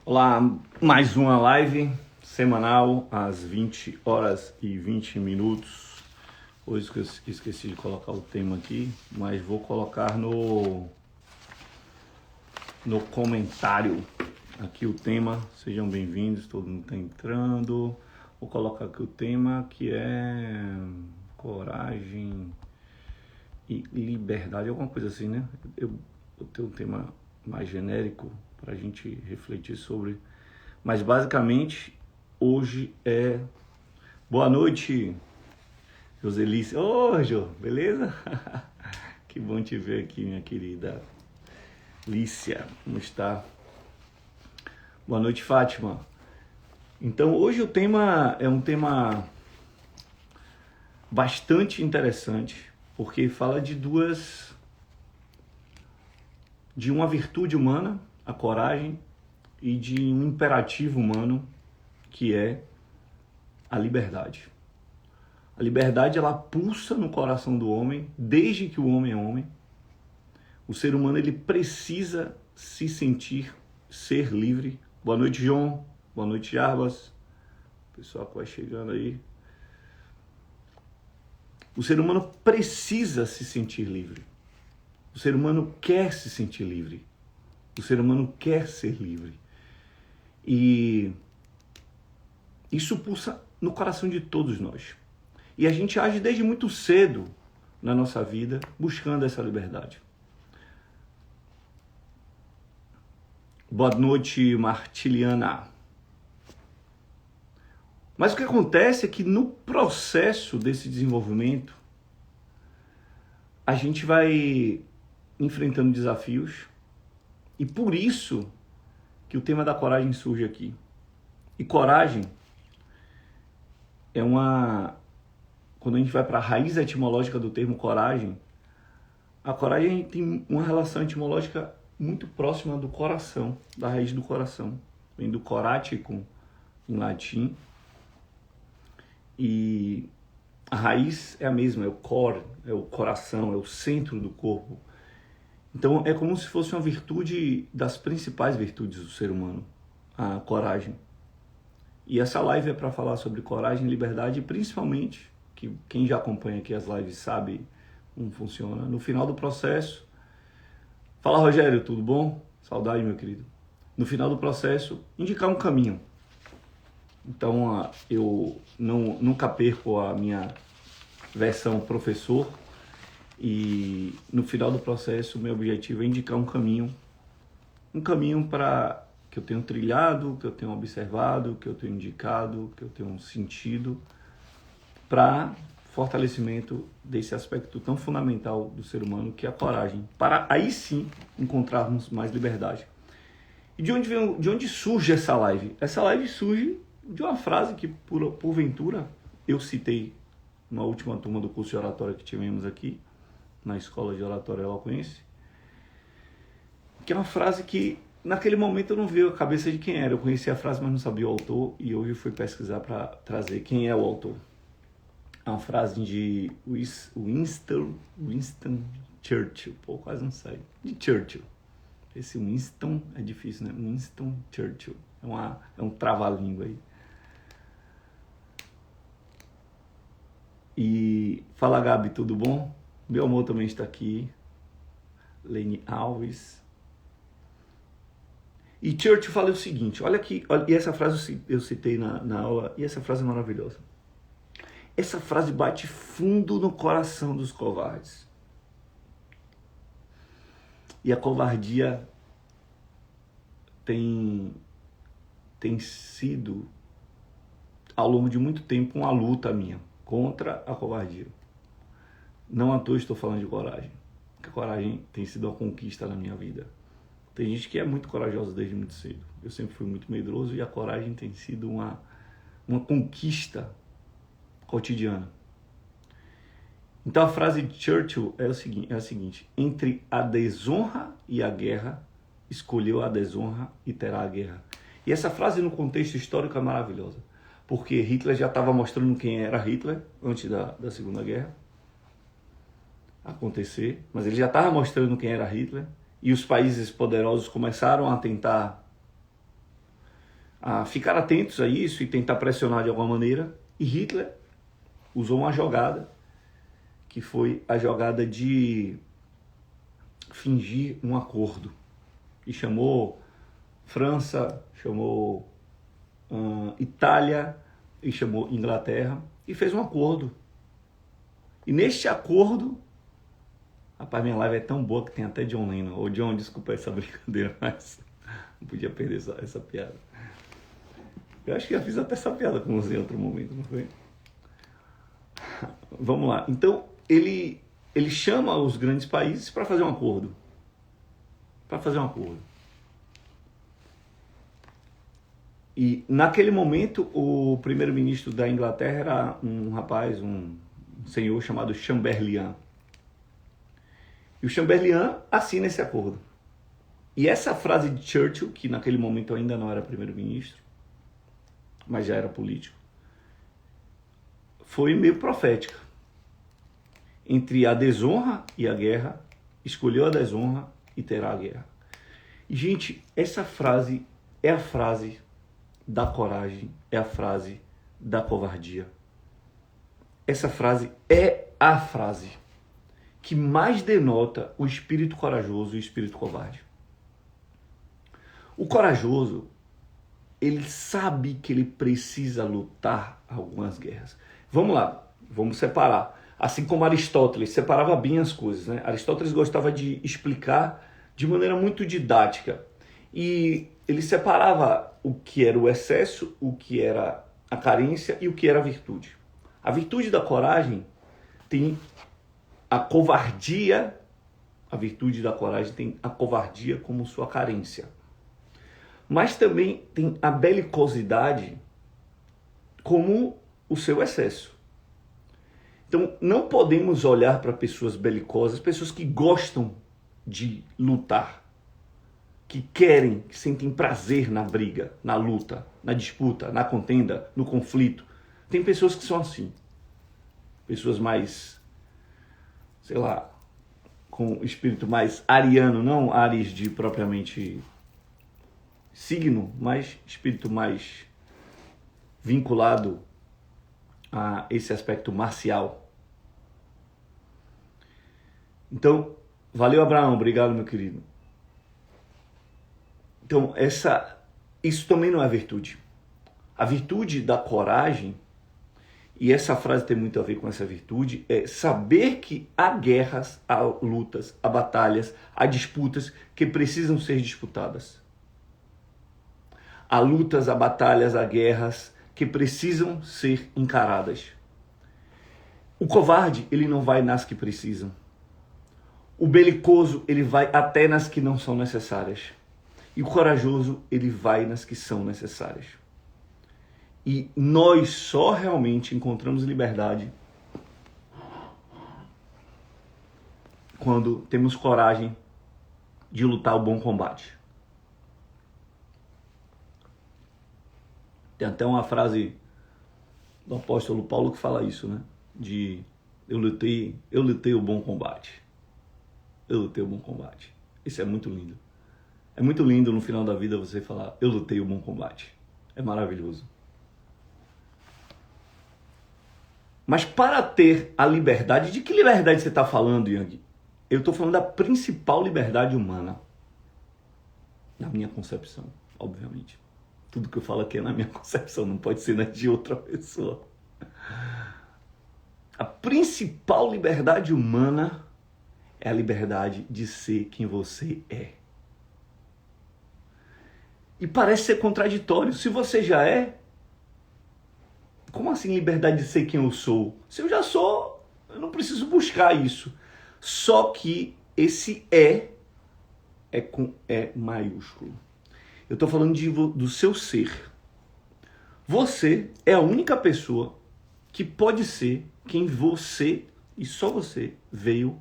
Olá, mais uma live semanal às 20 horas e 20 minutos. Hoje esqueci de colocar o tema aqui, mas vou colocar no comentário aqui o tema. Sejam bem-vindos, todo mundo está entrando. Vou colocar aqui o tema que é coragem e liberdade, alguma coisa assim, né? Eu tenho um tema mais genérico para a gente refletir sobre, mas basicamente hoje é... Boa noite, Joselice. Ô, Jô, beleza? Que bom te ver aqui, minha querida Lícia, como está? Boa noite, Fátima. Então, hoje o tema é um tema bastante interessante, porque fala de uma virtude humana, a coragem, e de um imperativo humano, que é a liberdade. A liberdade, ela pulsa no coração do homem, desde que o homem é homem. O ser humano, ele precisa se sentir, ser livre. Boa noite, João. Boa noite, Jarbas. O pessoal que vai chegando aí. O ser humano precisa se sentir livre. O ser humano quer se sentir livre. O ser humano quer ser livre. E isso pulsa no coração de todos nós. E a gente age desde muito cedo na nossa vida buscando essa liberdade. Boa noite, Martiliana. Mas o que acontece é que no processo desse desenvolvimento, a gente vai enfrentando desafios, e por isso que o tema da coragem surge aqui. E coragem é quando a gente vai para a raiz etimológica do termo coragem, a coragem tem uma relação etimológica muito próxima do coração, da raiz do coração. Vem do coraticum, em latim, e a raiz é a mesma, é o core, é o coração, é o centro do corpo. Então é como se fosse uma virtude das principais virtudes do ser humano, a coragem. E essa live é para falar sobre coragem e liberdade, e principalmente, que quem já acompanha aqui as lives sabe como funciona, no final do processo... Fala, Rogério, tudo bom? Saudade, meu querido. No final do processo, indicar um caminho. Então, eu nunca perco a minha versão professor, e no final do processo, meu objetivo é indicar um caminho para que eu tenho trilhado, que eu tenho observado, que eu tenho indicado, que eu tenho sentido, para fortalecimento desse aspecto tão fundamental do ser humano, que é a coragem, para aí sim encontrarmos mais liberdade. E de onde surge essa live? Essa live surge de uma frase que, porventura, eu citei na última turma do curso de oratória que tivemos aqui, na Escola de Oratória Eloquência, que é uma frase que, naquele momento, eu não vi a cabeça de quem era. Eu conhecia a frase, mas não sabia o autor, e hoje eu fui pesquisar para trazer quem é o autor. É uma frase de Winston Churchill. Pô, quase não sai. De Churchill. Esse Winston é difícil, né? Winston Churchill. É um trava-língua aí. E fala, Gabi, tudo bom? Meu amor também está aqui. Lene Alves. E Churchill fala o seguinte, olha aqui, e essa frase eu citei na aula, e essa frase é maravilhosa. Essa frase bate fundo no coração dos covardes. E a covardia tem sido, ao longo de muito tempo, uma luta minha contra a covardia. Não à toa estou falando de coragem, porque a coragem tem sido uma conquista na minha vida. Tem gente que é muito corajosa desde muito cedo. Eu sempre fui muito medroso, e a coragem tem sido uma conquista cotidiana. Então a frase de Churchill é a seguinte: entre a desonra e a guerra, escolheu a desonra e terá a guerra. E essa frase no contexto histórico é maravilhosa, porque Hitler já estava mostrando quem era Hitler antes da Segunda Guerra acontecer, mas ele já estava mostrando quem era Hitler, e os países poderosos começaram a tentar a ficar atentos a isso e tentar pressionar de alguma maneira. E Hitler usou uma jogada, que foi a jogada de fingir um acordo. E chamou França, chamou Itália e chamou Inglaterra e fez um acordo. E neste acordo, rapaz, minha live é tão boa que tem até John Lennon. Ô John, desculpa essa brincadeira, mas não podia perder essa piada. Eu acho que já fiz até essa piada com você em outro momento, não foi? Vamos lá. Então, ele chama os grandes países para fazer um acordo. Para fazer um acordo. E naquele momento, o primeiro-ministro da Inglaterra era um rapaz, um senhor chamado Chamberlain. E o Chamberlain assina esse acordo. E essa frase de Churchill, que naquele momento ainda não era primeiro-ministro, mas já era político, foi meio profética. Entre a desonra e a guerra, escolheu a desonra e terá a guerra. E, gente, essa frase é a frase da coragem, é a frase da covardia. Essa frase é a frase que mais denota o espírito corajoso e o espírito covarde. O corajoso, ele sabe que ele precisa lutar algumas guerras. Vamos lá, vamos separar. Assim como Aristóteles separava bem as coisas, né? Aristóteles gostava de explicar de maneira muito didática. E ele separava o que era o excesso, o que era a carência e o que era a virtude. A virtude da coragem tem a covardia, a virtude da coragem tem a covardia como sua carência. Mas também tem a belicosidade como o seu excesso. Então, não podemos olhar para pessoas belicosas, pessoas que gostam de lutar, que querem, que sentem prazer na briga, na luta, na disputa, na contenda, no conflito. Tem pessoas que são assim. Pessoas mais, sei lá, com espírito mais ariano, não Ares de propriamente signo, mas espírito mais vinculado a esse aspecto marcial. Então, valeu, Abraão, obrigado, meu querido. Então, isso também não é virtude. A virtude da coragem, e essa frase tem muito a ver com essa virtude, é saber que há guerras, há lutas, há batalhas, há disputas que precisam ser disputadas. Há lutas, há batalhas, há guerras que precisam ser encaradas. O covarde, ele não vai nas que precisam. O belicoso, ele vai até nas que não são necessárias. E o corajoso, ele vai nas que são necessárias. E nós só realmente encontramos liberdade quando temos coragem de lutar o bom combate. Tem até uma frase do apóstolo Paulo que fala isso, né? Eu lutei o bom combate. Eu lutei o bom combate. Isso é muito lindo. É muito lindo no final da vida você falar, eu lutei o bom combate. É maravilhoso. Mas para ter a liberdade, de que liberdade você está falando, Yang? Eu estou falando da principal liberdade humana. Na minha concepção, obviamente. Tudo que eu falo aqui é na minha concepção, não pode ser na de outra pessoa. A principal liberdade humana é a liberdade de ser quem você é. E parece ser contraditório. Se você já é, como assim liberdade de ser quem eu sou? Se eu já sou, eu não preciso buscar isso. Só que esse é com E maiúsculo. Eu estou falando do seu ser. Você é a única pessoa que pode ser quem você, e só você, veio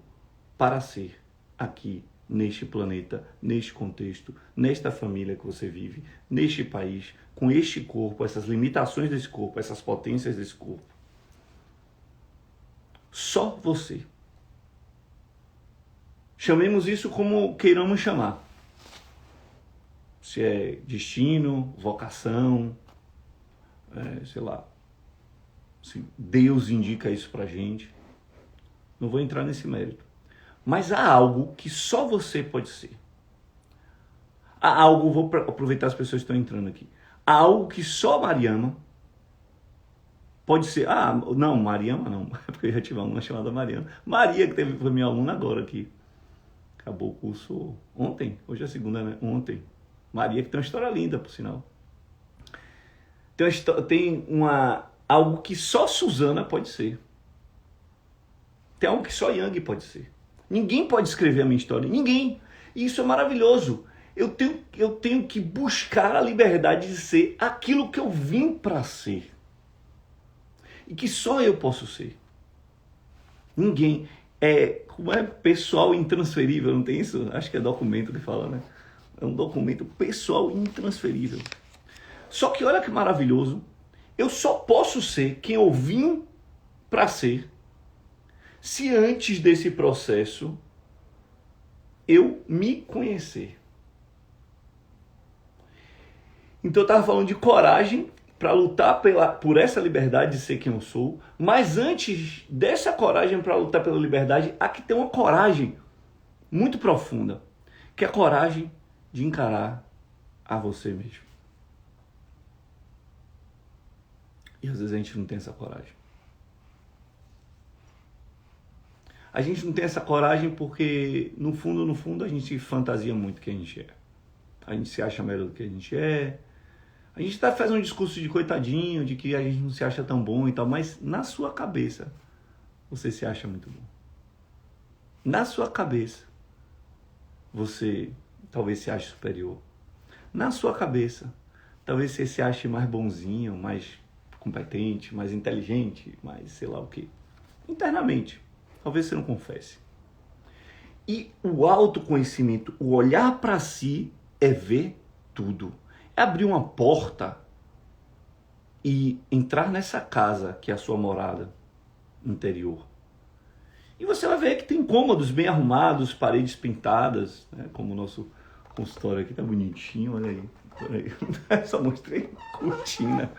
para ser aqui neste planeta, neste contexto, nesta família que você vive, neste país, com este corpo, essas limitações desse corpo, essas potências desse corpo. Só você. Chamemos isso como queiramos chamar. se é destino, vocação, sei lá, se Deus indica isso pra gente. Não vou entrar nesse mérito. Mas há algo que só você pode ser. Há algo, vou aproveitar as pessoas que estão entrando aqui. Há algo que só Mariana pode ser. Ah, não, Mariana não, porque eu já tive uma aluna chamada Mariana. Maria, que foi minha aluna agora aqui. Acabou o curso ontem, hoje é segunda, né? Ontem. Maria, que tem uma história linda, por sinal. Tem algo que só Suzana pode ser. Tem algo que só Yang pode ser. Ninguém pode escrever a minha história. Ninguém. E isso é maravilhoso. Eu tenho que buscar a liberdade de ser aquilo que eu vim para ser. E que só eu posso ser. Ninguém. Como é pessoal intransferível, não tem isso? Acho que é documento que fala, né? É um documento pessoal intransferível. Só que olha que maravilhoso. Eu só posso ser quem eu vim para ser se antes desse processo eu me conhecer. Então eu estava falando de coragem para lutar por essa liberdade de ser quem eu sou, mas antes dessa coragem para lutar pela liberdade, há que ter uma coragem muito profunda, que é a coragem de encarar a você mesmo. E às vezes a gente não tem essa coragem. A gente não tem essa coragem porque, no fundo, a gente fantasia muito quem a gente é. A gente se acha melhor do que a gente é. A gente tá fazendo um discurso de coitadinho, de que a gente não se acha tão bom e tal, mas na sua cabeça, você se acha muito bom. Na sua cabeça, você talvez se ache superior. Na sua cabeça, talvez você se ache mais bonzinho, mais competente, mais inteligente, mais sei lá o quê. Internamente. Talvez você não confesse. E o autoconhecimento, o olhar para si, é ver tudo. É abrir uma porta e entrar nessa casa que é a sua morada interior. E você vai ver que tem cômodos bem arrumados, paredes pintadas, né? Como o nosso consultório aqui tá bonitinho, olha aí. Só mostrei cortina.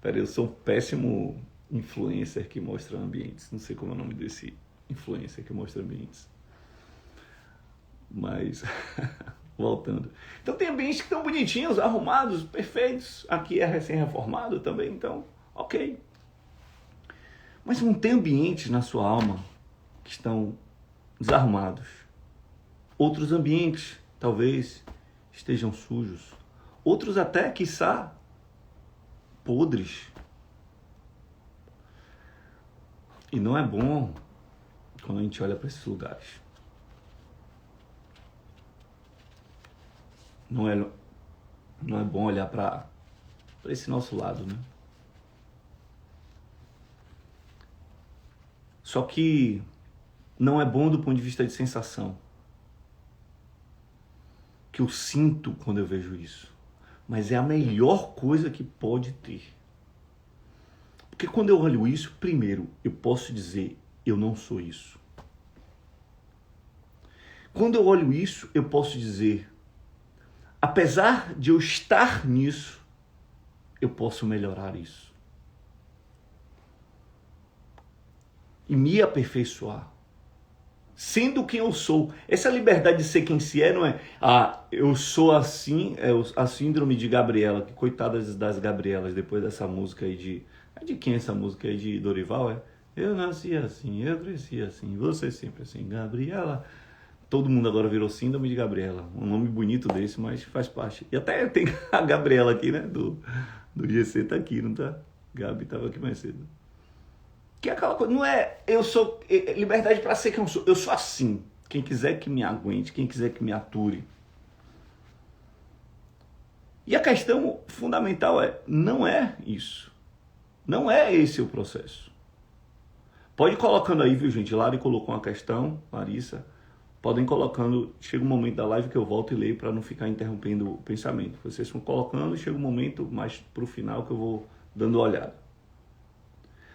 Peraí, eu sou um péssimo influencer que mostra ambientes. Não sei como é o nome desse influencer que mostra ambientes. Mas, voltando. Então tem ambientes que estão bonitinhos, arrumados, perfeitos. Aqui é recém-reformado também, então, ok. Mas não tem ambientes na sua alma que estão desarrumados. Outros ambientes, talvez, estejam sujos. Outros até, quiçá, podres. E não é bom quando a gente olha para esses lugares. Não é bom olhar para esse nosso lado, né? Só que não é bom do ponto de vista de sensação. Que eu sinto quando eu vejo isso. Mas é a melhor coisa que pode ter. Porque quando eu olho isso, primeiro, eu posso dizer, eu não sou isso. Quando eu olho isso, eu posso dizer, apesar de eu estar nisso, eu posso melhorar isso. E me aperfeiçoar. Sendo quem eu sou. Essa liberdade de ser quem se é, não é, eu sou assim, a síndrome de Gabriela, que coitadas das Gabrielas, depois dessa música aí de... É de quem essa música aí? De Dorival, é? Eu nasci assim, eu cresci assim, você sempre assim, Gabriela. Todo mundo agora virou síndrome de Gabriela. Um nome bonito desse, mas faz parte. E até tem a Gabriela aqui, né? Do GC tá aqui, não tá? Gabi tava aqui mais cedo. Que é aquela coisa, não é eu sou liberdade para ser quem eu sou. Eu sou assim. Quem quiser que me aguente, quem quiser que me ature. E a questão fundamental não é isso. Não é esse o processo. Pode ir colocando aí, viu, gente? Lari colocou uma questão, Larissa. Podem colocando, chega um momento da live que eu volto e leio para não ficar interrompendo o pensamento. Vocês vão colocando, chega um momento mais pro final que eu vou dando uma olhada.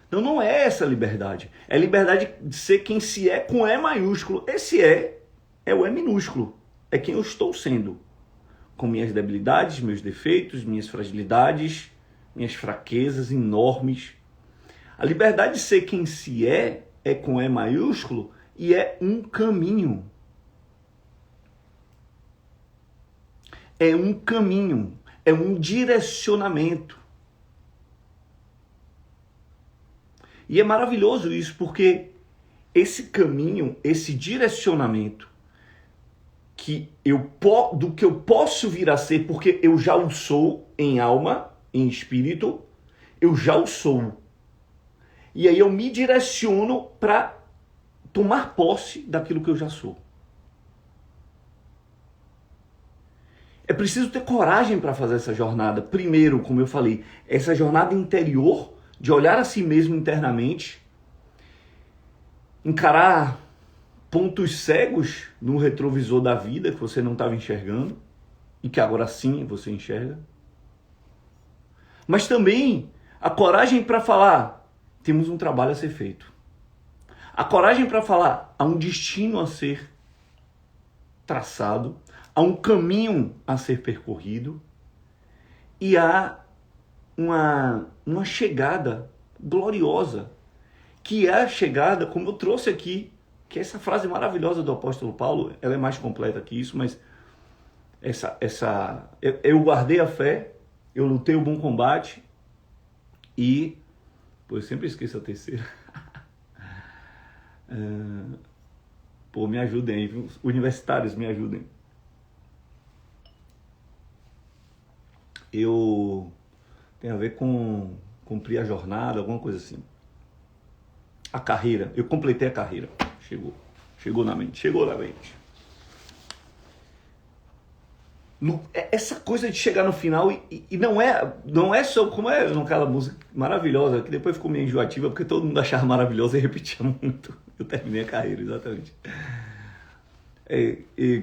Então não é essa liberdade. É liberdade de ser quem se é com E maiúsculo. Esse é o E minúsculo. É quem eu estou sendo. com minhas debilidades, meus defeitos, minhas fragilidades, minhas fraquezas enormes. A liberdade de ser quem se é com E maiúsculo e é um caminho. É um caminho, é um direcionamento. E é maravilhoso isso, porque esse caminho, esse direcionamento do que eu posso vir a ser, porque eu já o sou em alma, em espírito, eu já o sou. E aí eu me direciono para tomar posse daquilo que eu já sou. É preciso ter coragem para fazer essa jornada. Primeiro, como eu falei, essa jornada interior, de olhar a si mesmo internamente, encarar pontos cegos no retrovisor da vida que você não estava enxergando e que agora sim você enxerga. Mas também a coragem para falar, temos um trabalho a ser feito. A coragem para falar, há um destino a ser traçado, há um caminho a ser percorrido e há uma chegada gloriosa, que é a chegada, como eu trouxe aqui, que é essa frase maravilhosa do apóstolo Paulo, ela é mais completa que isso, mas eu guardei a fé, eu lutei o bom combate e, eu sempre esqueço a terceira. Me ajudem aí, viu? Universitários, me ajudem. Tem a ver com cumprir a jornada, alguma coisa assim. A carreira, eu completei a carreira. Chegou na mente. Essa coisa de chegar no final e não é só como é naquela música maravilhosa, que depois ficou meio enjoativa, porque todo mundo achava maravilhosa e repetia muito. Eu terminei a carreira, exatamente.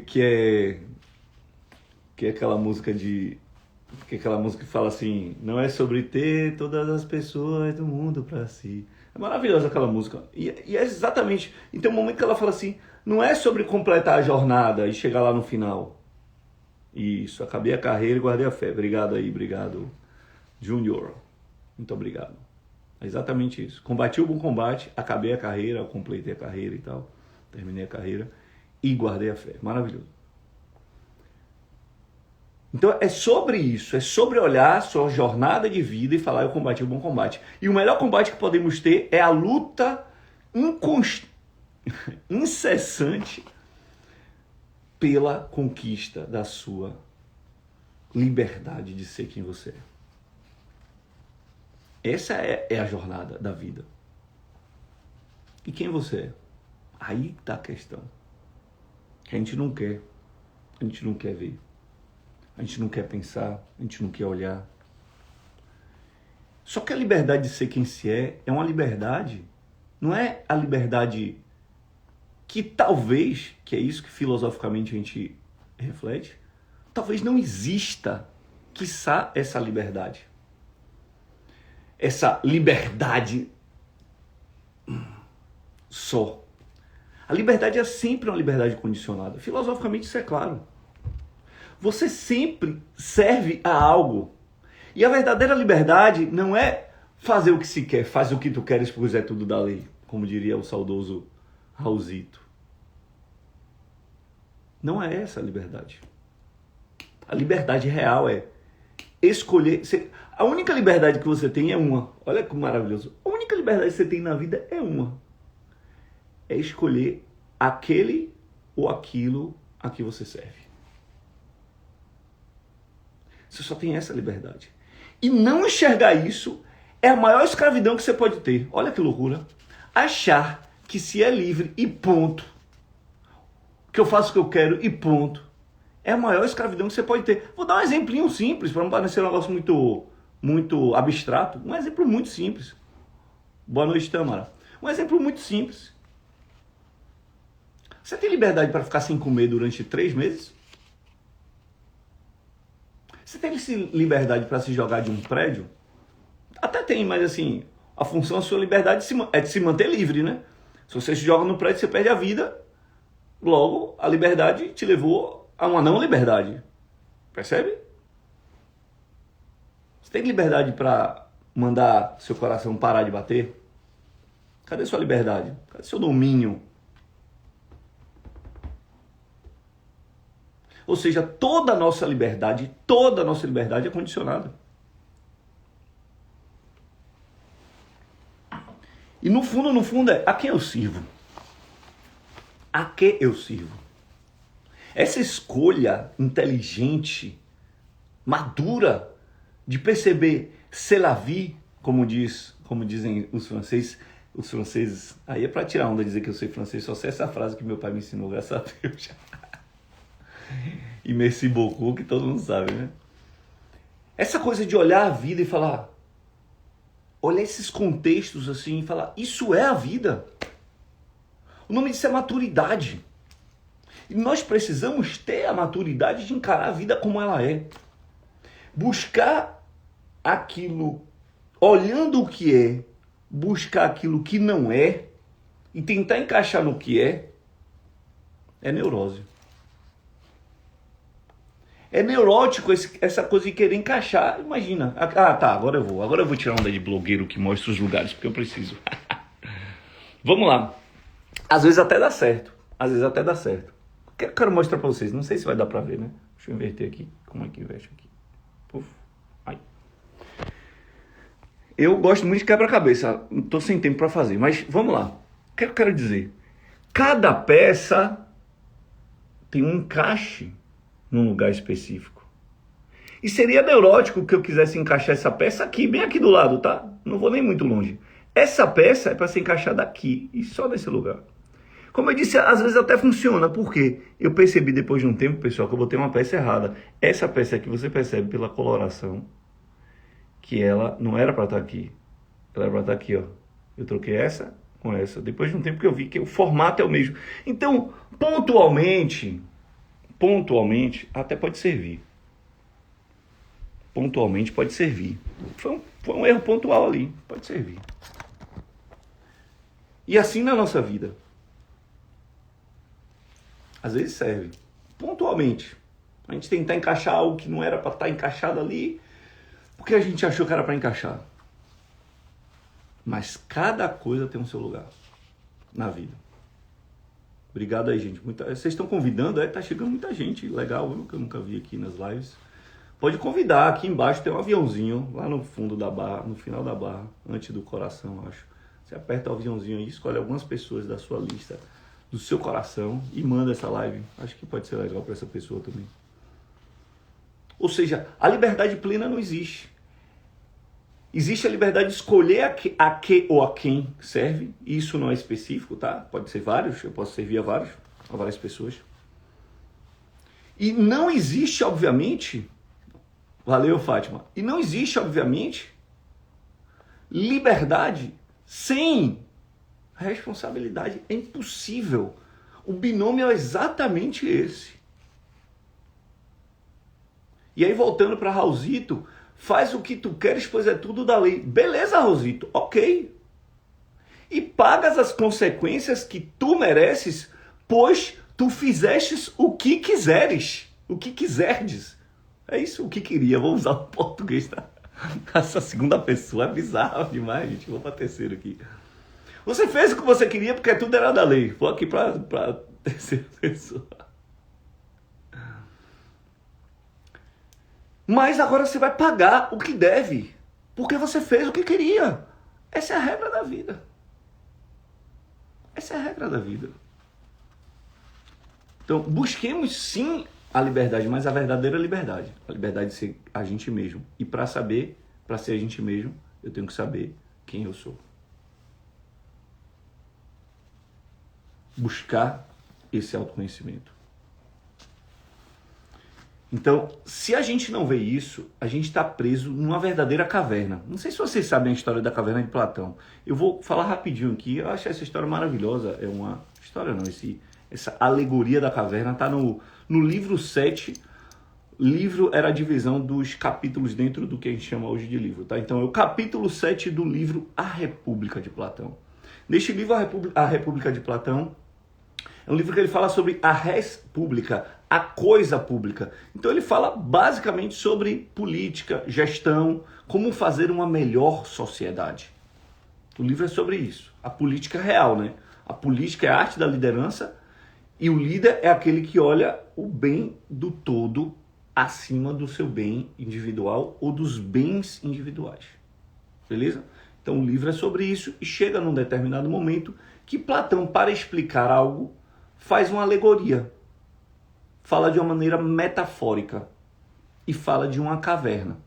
Que é aquela música que fala assim, não é sobre ter todas as pessoas do mundo pra si. É maravilhosa aquela música. E é exatamente... E tem um momento que ela fala assim, não é sobre completar a jornada e chegar lá no final. Isso, acabei a carreira e guardei a fé. Obrigado, Júnior. Muito obrigado. É exatamente isso. Combati o bom combate, acabei a carreira, completei a carreira e tal. Terminei a carreira e guardei a fé. Maravilhoso. Então é sobre isso, é sobre olhar sua jornada de vida e falar, eu combati o bom combate. E o melhor combate que podemos ter é a luta incessante pela conquista da sua liberdade de ser quem você é. Essa é a jornada da vida. E quem você é? Aí está a questão. Que a gente não quer ver. A gente não quer pensar, a gente não quer olhar. Só que a liberdade de ser quem se é uma liberdade, não é a liberdade que talvez, que é isso que filosoficamente a gente reflete, talvez não exista, quiçá, essa liberdade. Essa liberdade só. A liberdade é sempre uma liberdade condicionada. Filosoficamente isso é claro. Você sempre serve a algo. E a verdadeira liberdade não é fazer o que se quer, faz o que tu queres, pois é tudo da lei, como diria o saudoso Raulzito. Não é essa a liberdade. A liberdade real é escolher. A única liberdade que você tem é uma. Olha que maravilhoso. A única liberdade que você tem na vida é uma. É escolher aquele ou aquilo a que você serve. Você só tem essa liberdade. E não enxergar isso é a maior escravidão que você pode ter. Olha que loucura. Achar que se é livre e ponto, que eu faço o que eu quero e ponto, é a maior escravidão que você pode ter. Vou dar um exemplinho simples, para não parecer um negócio muito abstrato. Um exemplo muito simples. Boa noite, Tamara. Um exemplo muito simples. Você tem liberdade para ficar sem comer durante 3 meses? Você tem liberdade para se jogar de um prédio? Até tem, mas assim, a função da sua liberdade é de se manter livre, né? Se você se joga no prédio, você perde a vida. Logo, a liberdade te levou a uma não liberdade. Percebe? Você tem liberdade para mandar seu coração parar de bater? Cadê sua liberdade? Cadê seu domínio? Ou seja, toda a nossa liberdade é condicionada. E no fundo é a quem eu sirvo? A que eu sirvo? Essa escolha inteligente, madura, de perceber c'est la vie, como dizem os franceses, aí é para tirar onda dizer que eu sei francês, só sei essa frase que meu pai me ensinou, graças a Deus. E merci beaucoup, que todo mundo sabe, né? Essa coisa de olhar a vida e falar, olhar esses contextos assim e falar, isso é a vida. O nome disso é maturidade. E nós precisamos ter a maturidade de encarar a vida como ela é. Buscar aquilo, olhando o que é, buscar aquilo que não é e tentar encaixar no que é neurose. É neurótico essa coisa de querer encaixar. Imagina. Ah, tá, agora eu vou tirar onda de blogueiro que mostra os lugares, porque eu preciso. Vamos lá. Às vezes até dá certo. Quero mostrar pra vocês. Não sei se vai dar pra ver, né? Deixa eu inverter aqui. Como é que inverte aqui? Puf. Ai. Eu gosto muito de quebra-cabeça. Não tô sem tempo pra fazer. Mas vamos lá. O que eu quero dizer? Cada peça tem um encaixe num lugar específico. E seria neurótico que eu quisesse encaixar essa peça aqui, bem aqui do lado, tá? Não vou nem muito longe. Essa peça é para ser encaixada aqui e só nesse lugar. Como eu disse, às vezes até funciona, porque eu percebi depois de um tempo, pessoal, que eu botei uma peça errada. Essa peça aqui você percebe pela coloração que ela não era para estar aqui. Ela era para estar aqui, ó. Eu troquei essa com essa. Depois de um tempo que eu vi que o formato é o mesmo. Então, pontualmente, até pode servir. Pontualmente pode servir. Foi um erro pontual ali, pode servir. E assim na nossa vida. Às vezes serve. Pontualmente. A gente tentar encaixar algo que não era para estar encaixado ali, porque a gente achou que era para encaixar. Mas cada coisa tem o seu lugar na vida. Obrigado aí, gente. Vocês estão convidando? Tá chegando muita gente. Legal, que eu nunca vi aqui nas lives. Pode convidar. Aqui embaixo tem um aviãozinho, lá no fundo da barra, no final da barra, antes do coração, acho. Você aperta o aviãozinho aí, escolhe algumas pessoas da sua lista, do seu coração e manda essa live. Acho que pode ser legal para essa pessoa também. Ou seja, a liberdade plena não existe. Existe a liberdade de escolher a que ou a quem serve. Isso não é específico, tá? Pode ser vários, eu posso servir a várias pessoas. E não existe, obviamente, valeu, Fátima, e não existe, obviamente, liberdade sem responsabilidade. É impossível. O binômio é exatamente esse. E aí, voltando para Raulzito, faz o que tu queres, pois é tudo da lei. Beleza, Raulzito, ok. E pagas as consequências que tu mereces, pois tu fizestes o que quiseres. O que quiserdes. É isso, o que queria. Vou usar o português, tá? Essa segunda pessoa é bizarra demais, gente. Vou para terceiro aqui. Você fez o que você queria porque tudo era da lei. Vou aqui para terceira pessoa. Mas agora você vai pagar o que deve, porque você fez o que queria. Essa é a regra da vida. Essa é a regra da vida. Então, busquemos sim a liberdade, mas a verdadeira liberdade. A liberdade de ser a gente mesmo. E para ser a gente mesmo, eu tenho que saber quem eu sou. Buscar esse autoconhecimento. Então, se a gente não vê isso, a gente está preso numa verdadeira caverna. Não sei se vocês sabem a história da caverna de Platão. Eu vou falar rapidinho aqui. Eu acho essa história maravilhosa. É uma história não, essa alegoria da caverna está no livro 7. Livro era a divisão dos capítulos dentro do que a gente chama hoje de livro, tá? Então, é o capítulo 7 do livro A República de Platão. Neste livro, A República de Platão, é um livro que ele fala sobre a res pública, a coisa pública. Então ele fala basicamente sobre política, gestão, como fazer uma melhor sociedade. O livro é sobre isso. A política real, né? A política é a arte da liderança e o líder é aquele que olha o bem do todo acima do seu bem individual ou dos bens individuais. Beleza? Então o livro é sobre isso e chega num determinado momento que Platão, para explicar algo, faz uma alegoria. Fala de uma maneira metafórica e fala de uma caverna.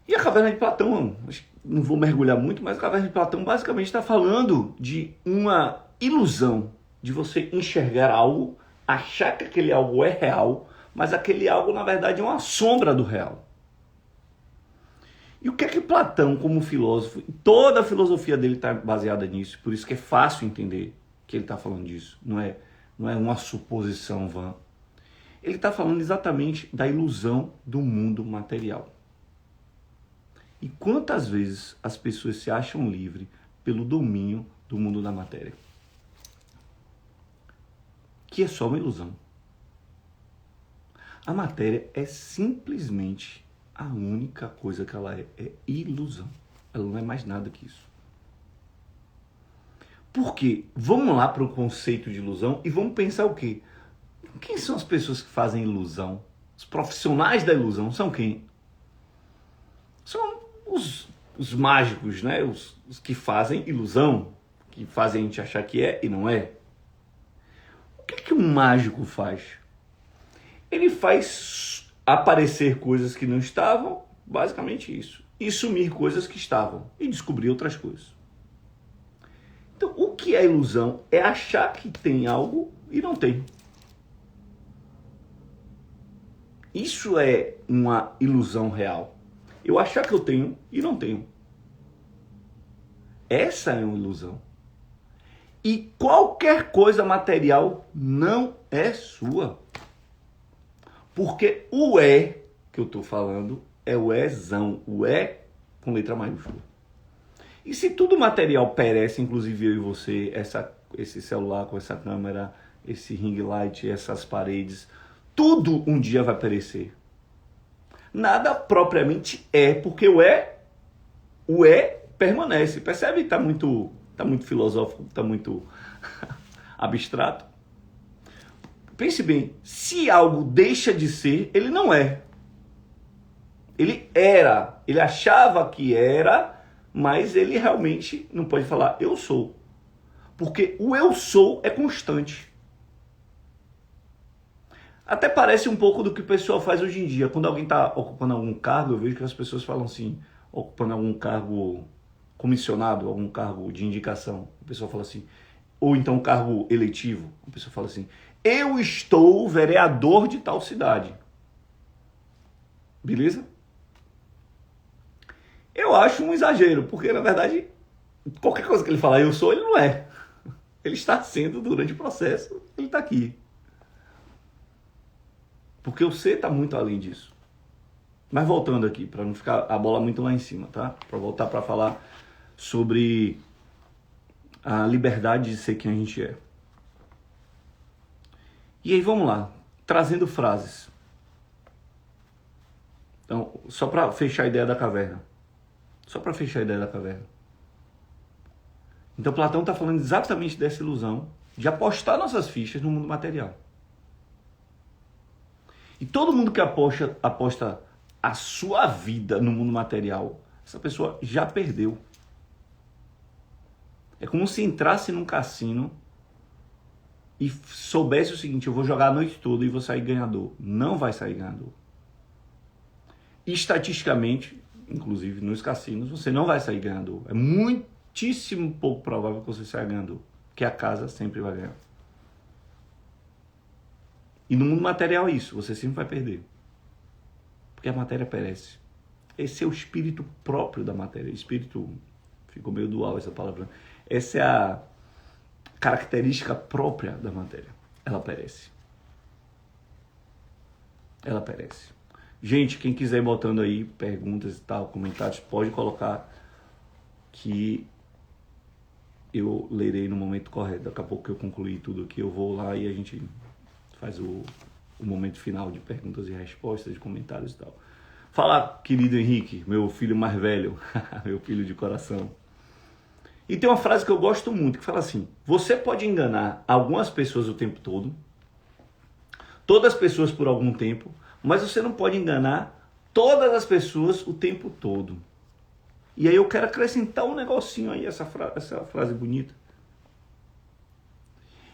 E a caverna de Platão, não vou mergulhar muito, mas a caverna de Platão basicamente está falando de uma ilusão, de você enxergar algo, achar que aquele algo é real, mas aquele algo na verdade é uma sombra do real. E o que é que Platão, como filósofo, toda a filosofia dele está baseada nisso, por isso que é fácil entender que ele está falando disso, não é uma suposição vã. Ele está falando exatamente da ilusão do mundo material. E quantas vezes as pessoas se acham livres pelo domínio do mundo da matéria? Que é só uma ilusão. A matéria é simplesmente a única coisa que ela é ilusão. Ela não é mais nada que isso. Por quê? Vamos lá para o conceito de ilusão e vamos pensar o quê? Quem são as pessoas que fazem ilusão? Os profissionais da ilusão são quem? São os mágicos, né? Os que fazem ilusão, que fazem a gente achar que é e não é. O que um mágico faz? Ele faz aparecer coisas que não estavam, basicamente isso. E sumir coisas que estavam e descobrir outras coisas. Então, o que é ilusão? É achar que tem algo e não tem. Isso é uma ilusão real. Eu achar que eu tenho e não tenho. Essa é uma ilusão. E qualquer coisa material não é sua. Porque o que eu estou falando é o ézão. O com letra maiúscula. E se tudo material perece, inclusive eu e você, esse celular com essa câmera, esse ring light, essas paredes, tudo um dia vai perecer. Nada propriamente porque o permanece. Percebe? Tá muito filosófico, tá muito abstrato. Pense bem, se algo deixa de ser, ele não é. Ele era, ele achava que era, mas ele realmente não pode falar eu sou. Porque o eu sou é constante. Até parece um pouco do que o pessoal faz hoje em dia. Quando alguém está ocupando algum cargo, eu vejo que as pessoas falam assim, ocupando algum cargo comissionado, algum cargo de indicação. O pessoal fala assim, ou então cargo eletivo. A pessoa fala assim, eu estou vereador de tal cidade. Beleza? Eu acho um exagero, porque na verdade, qualquer coisa que ele falar eu sou, ele não é. Ele está sendo durante o processo, ele está aqui. Porque o ser está muito além disso. Mas voltando aqui, para não ficar a bola muito lá em cima, tá? Para voltar para falar sobre a liberdade de ser quem a gente é. E aí vamos lá, trazendo frases. Então, só para fechar a ideia da caverna. Então Platão está falando exatamente dessa ilusão de apostar nossas fichas no mundo material. E todo mundo que aposta a sua vida no mundo material, essa pessoa já perdeu. É como se entrasse num cassino e soubesse o seguinte, eu vou jogar a noite toda e vou sair ganhador. Não vai sair ganhador. Estatisticamente, inclusive nos cassinos, você não vai sair ganhador. É muitíssimo pouco provável que você saia ganhador, porque a casa sempre vai ganhar. E no mundo material é isso, você sempre vai perder. Porque a matéria perece. Esse é o espírito próprio da matéria. Espírito, ficou meio dual essa palavra. Essa é a característica própria da matéria. Ela perece. Ela perece. Gente, quem quiser ir botando aí perguntas e tal, comentários, pode colocar que eu lerei no momento correto. Daqui a pouco que eu concluir tudo aqui, eu vou lá e a gente faz o momento final de perguntas e respostas, de comentários e tal. Fala, querido Henrique, meu filho mais velho, meu filho de coração. E tem uma frase que eu gosto muito, que fala assim: você pode enganar algumas pessoas o tempo todo, todas as pessoas por algum tempo, mas você não pode enganar todas as pessoas o tempo todo. E aí eu quero acrescentar um negocinho aí, essa frase bonita.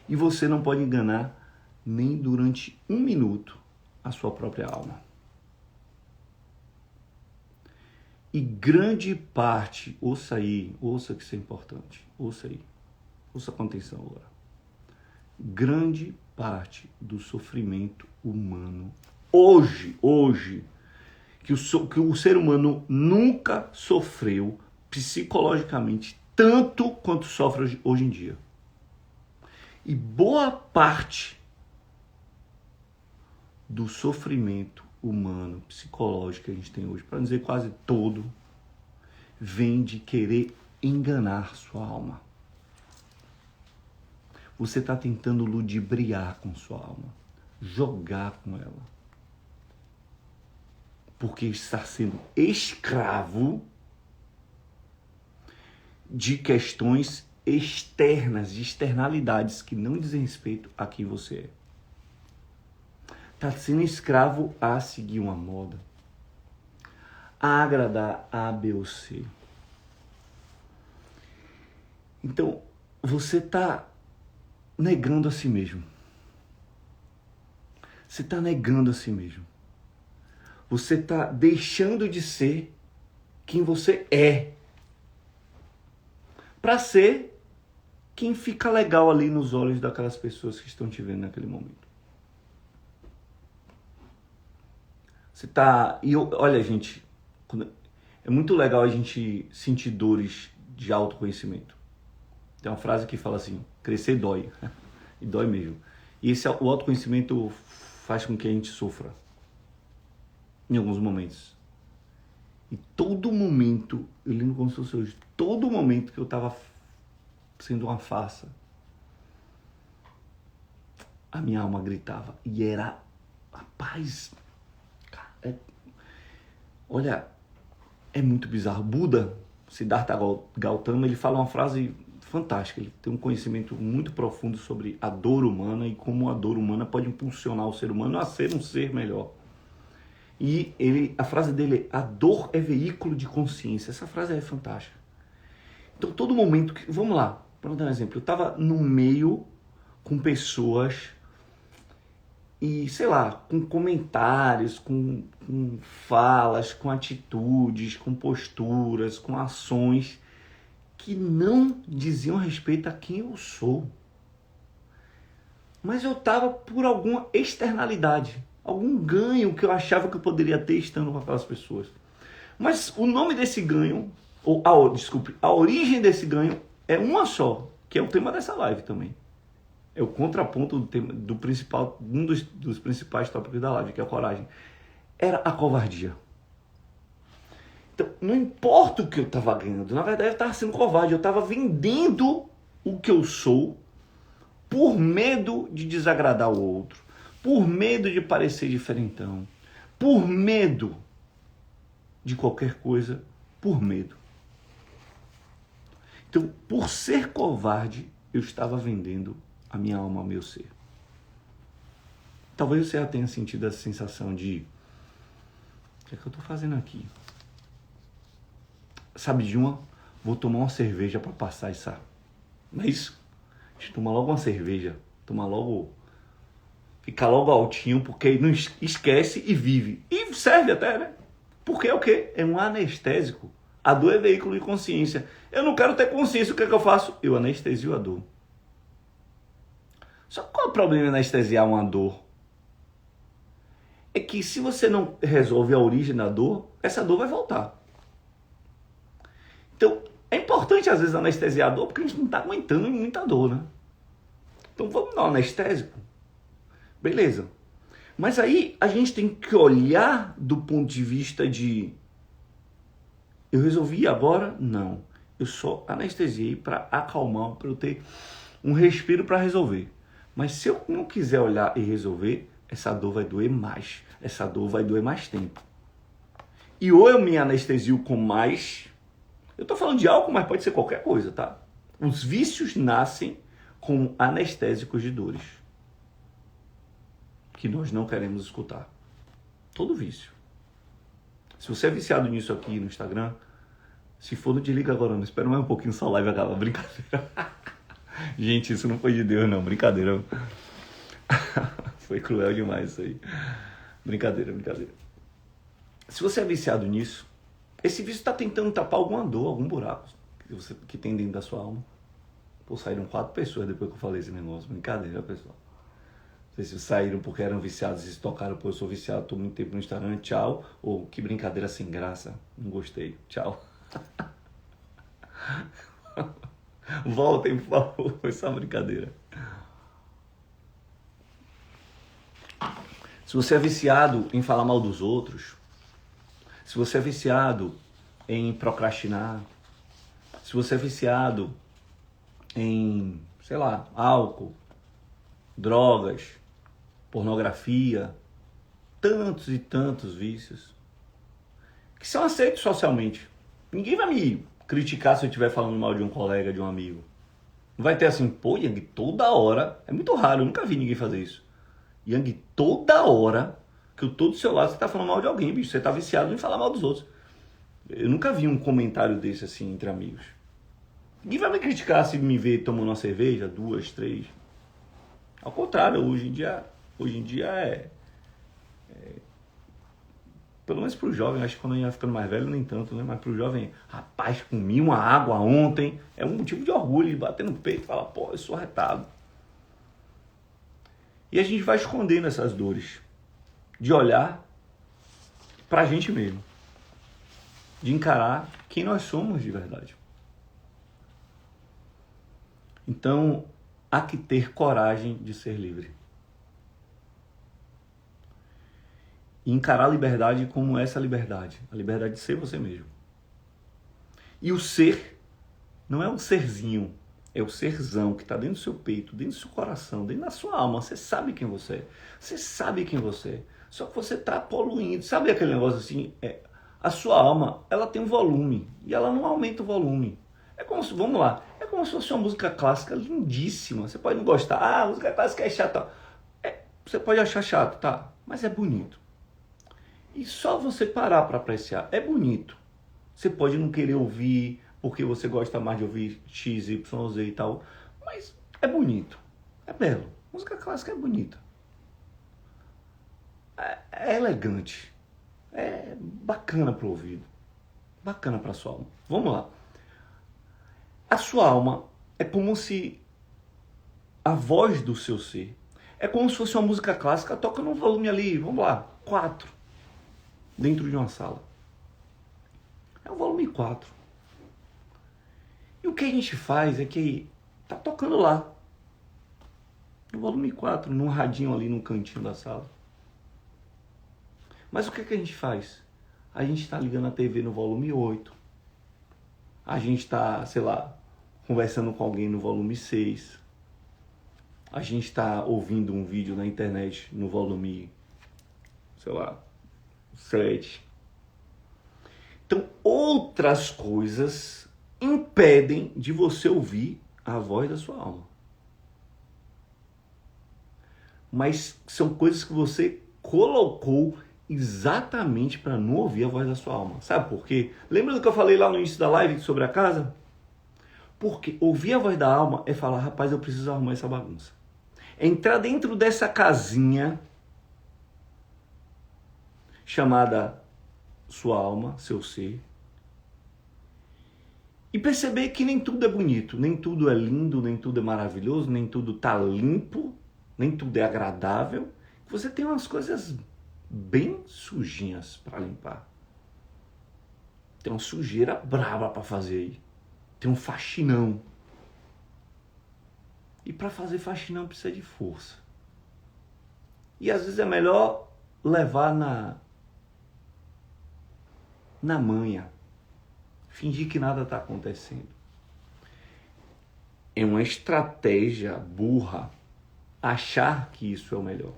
E você não pode enganar nem durante um minuto a sua própria alma. E grande parte, ouça aí, ouça que isso é importante, ouça aí, ouça com atenção agora. Grande parte do sofrimento humano, hoje, que o ser humano nunca sofreu psicologicamente tanto quanto sofre hoje em dia. E boa parte do sofrimento humano, psicológico que a gente tem hoje, para dizer quase todo, vem de querer enganar sua alma. Você está tentando ludibriar com sua alma, jogar com ela. Porque está sendo escravo de questões externas, de externalidades que não dizem respeito a quem você é. Está sendo escravo a seguir uma moda, a agradar A, B ou C. Então, você está negando a si mesmo. Você está negando a si mesmo. Você está deixando de ser quem você é para ser quem fica legal ali nos olhos daquelas pessoas que estão te vendo naquele momento. Você tá... olha, gente, é muito legal a gente sentir dores de autoconhecimento. Tem uma frase que fala assim: crescer dói. E dói mesmo. E o autoconhecimento faz com que a gente sofra. Em alguns momentos. E todo momento, eu lembro como se fosse hoje, todo momento que eu estava sendo uma farsa, a minha alma gritava. E era, rapaz, olha, é muito bizarro. Buda, Siddhartha Gautama, ele fala uma frase fantástica. Ele tem um conhecimento muito profundo sobre a dor humana e como a dor humana pode impulsionar o ser humano a ser um ser melhor. E a frase dele é: a dor é veículo de consciência. Essa frase é fantástica. Então, todo momento que... Vamos lá, para dar um exemplo. Eu estava no meio com pessoas e, sei lá, com comentários, com falas, com atitudes, com posturas, com ações que não diziam respeito a quem eu sou. Mas eu estava por alguma externalidade, algum ganho que eu achava que eu poderia ter estando com aquelas pessoas. Mas o nome desse ganho, a origem desse ganho é uma só, que é o tema dessa live também. É o contraponto do principal, um dos principais tópicos da live, que é a coragem. Era a covardia. Então, não importa o que eu estava ganhando, na verdade eu estava sendo covarde, eu estava vendendo o que eu sou por medo de desagradar o outro, por medo de parecer diferentão, por medo de qualquer coisa, por medo. Então, por ser covarde, eu estava vendendo a minha alma, ao meu ser. Talvez você já tenha sentido essa sensação de: o que é que eu estou fazendo aqui? Sabe de uma? Vou tomar uma cerveja para passar essa... Não é isso? A gente toma logo uma cerveja, fica logo altinho, porque não esquece e vive. E serve até, né? Porque é o quê? É um anestésico. A dor é veículo de consciência. Eu não quero ter consciência, o que é que eu faço? Eu anestesio a dor. Só que qual é o problema em anestesiar uma dor? É que se você não resolve a origem da dor, essa dor vai voltar. Então, é importante às vezes anestesiar a dor, porque a gente não está aguentando muita dor, né? Então vamos dar um anestésico? Beleza. Mas aí a gente tem que olhar do ponto de vista de: eu resolvi agora? Não. Eu só anestesiei para acalmar, para eu ter um respiro para resolver. Mas se eu não quiser olhar e resolver, essa dor vai doer mais. Essa dor vai doer mais tempo. E ou eu me anestesio com mais... Eu tô falando de álcool, mas pode ser qualquer coisa, tá? Os vícios nascem com anestésicos de dores. Que nós não queremos escutar. Todo vício. Se você é viciado nisso aqui no Instagram, se for, não desliga agora não. Espera mais um pouquinho, só a live acaba. Brincadeira. Gente, isso não foi de Deus não. Brincadeira. Foi cruel demais isso aí. Brincadeira. Se você é viciado nisso, esse vício está tentando tapar alguma dor, algum buraco que tem dentro da sua alma. Pô, saíram 4 pessoas depois que eu falei esse negócio. Brincadeira, pessoal. Não sei se saíram porque eram viciados e se tocaram, pô, eu sou viciado, tô muito tempo no Instagram, tchau. Ou que brincadeira sem graça, não gostei, tchau. Voltem, por favor, foi só uma brincadeira. Se você é viciado em falar mal dos outros, se você é viciado em procrastinar, se você é viciado em, sei lá, álcool, drogas, pornografia, tantos e tantos vícios que são aceitos socialmente. Ninguém vai me criticar se eu estiver falando mal de um colega, de um amigo. Não vai ter assim, pô, Yang, toda hora. É muito raro, eu nunca vi ninguém fazer isso. Yang, toda hora que eu tô do seu lado, você tá falando mal de alguém, bicho. Você tá viciado em falar mal dos outros. Eu nunca vi um comentário desse assim entre amigos. Ninguém vai me criticar se me ver tomando uma cerveja, 2, 3. Ao contrário, hoje em dia é pelo menos pro jovem, acho que quando a gente vai ficando mais velho nem tanto, né? Mas pro jovem, rapaz, comi uma água ontem, é um motivo de orgulho, de bater no peito e falar, pô, eu sou arretado. E a gente vai escondendo essas dores, de olhar pra gente mesmo, de encarar quem nós somos de verdade. Então, há que ter coragem de ser livre. E encarar a liberdade como essa liberdade. A liberdade de ser você mesmo. E o ser não é um serzinho. É o serzão que está dentro do seu peito, dentro do seu coração, dentro da sua alma. Você sabe quem você é. Você sabe quem você é. Só que você está poluindo. Sabe aquele negócio assim? A sua alma, ela tem um volume. E ela não aumenta o volume. É como se, vamos lá, é como se fosse uma música clássica lindíssima. Você pode não gostar. Ah, a música clássica é chata. Você pode achar chato, tá? Mas é bonito. E só você parar para apreciar. É bonito. Você pode não querer ouvir porque você gosta mais de ouvir X, Y, Z e tal. Mas é bonito. É belo. Música clássica é bonita. É elegante. É bacana para o ouvido. Bacana para a sua alma. Vamos lá. A sua alma é como se a voz do seu ser é como se fosse uma música clássica, toca num volume ali, vamos lá, 4. Dentro de uma sala. É o volume 4. E o que a gente faz é que tá tocando lá. No volume 4, num radinho ali no cantinho da sala. Mas o que a gente faz? A gente está ligando a TV no volume 8. A gente está, sei lá, conversando com alguém no volume 6. A gente está ouvindo um vídeo na internet no volume, sei lá, 7. Então, outras coisas impedem de você ouvir a voz da sua alma. Mas são coisas que você colocou exatamente para não ouvir a voz da sua alma. Sabe por quê? Lembra do que eu falei lá no início da live sobre a casa? Porque ouvir a voz da alma é falar, rapaz, eu preciso arrumar essa bagunça. É entrar dentro dessa casinha chamada sua alma, seu ser, e perceber que nem tudo é bonito, nem tudo é lindo, nem tudo é maravilhoso, nem tudo tá limpo, nem tudo é agradável. Você tem umas coisas bem sujinhas para limpar. Tem uma sujeira brava para fazer aí. Tem um faxinão. E para fazer faxinão precisa de força. E às vezes é melhor levar na manha. fingir que nada está acontecendo. É uma estratégia burra achar que isso é o melhor.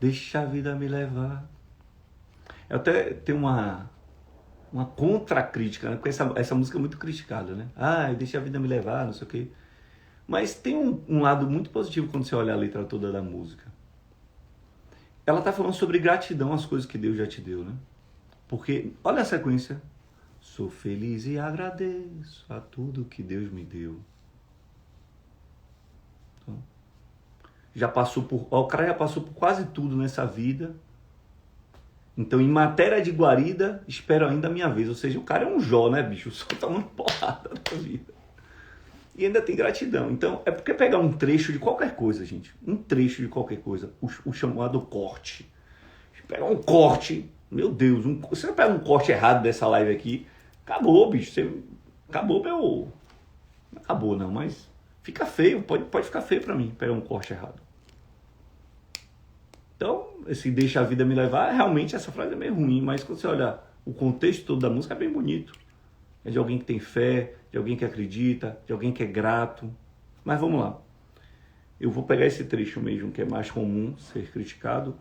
Deixa a vida me levar. Eu até tenho uma contra-crítica, né? Porque essa música é muito criticada, né? Deixa a vida me levar, não sei o quê. Mas tem um lado muito positivo quando você olha a letra toda da música. Ela está falando sobre gratidão às coisas que Deus já te deu, né? Porque, olha a sequência. Sou feliz e agradeço a tudo que Deus me deu. Então, o cara já passou por quase tudo nessa vida. Então, em matéria de guarida, espero ainda a minha vez. Ou seja, o cara é um Jó, né, bicho? Só tá uma porrada na vida. E ainda tem gratidão. Então, é porque pegar um trecho de qualquer coisa, gente. Um trecho de qualquer coisa. O chamado corte. Pegar um corte. Meu Deus. Você pega um corte errado dessa live aqui. Acabou, bicho. Acabou meu... Não acabou, não. Mas fica feio. Pode ficar feio pra mim. Pegar um corte errado. Então, esse deixa a vida me levar, realmente essa frase é meio ruim, mas quando você olha o contexto todo da música é bem bonito. É de alguém que tem fé, de alguém que acredita, de alguém que é grato. Mas vamos lá. Eu vou pegar esse trecho mesmo, que é mais comum ser criticado,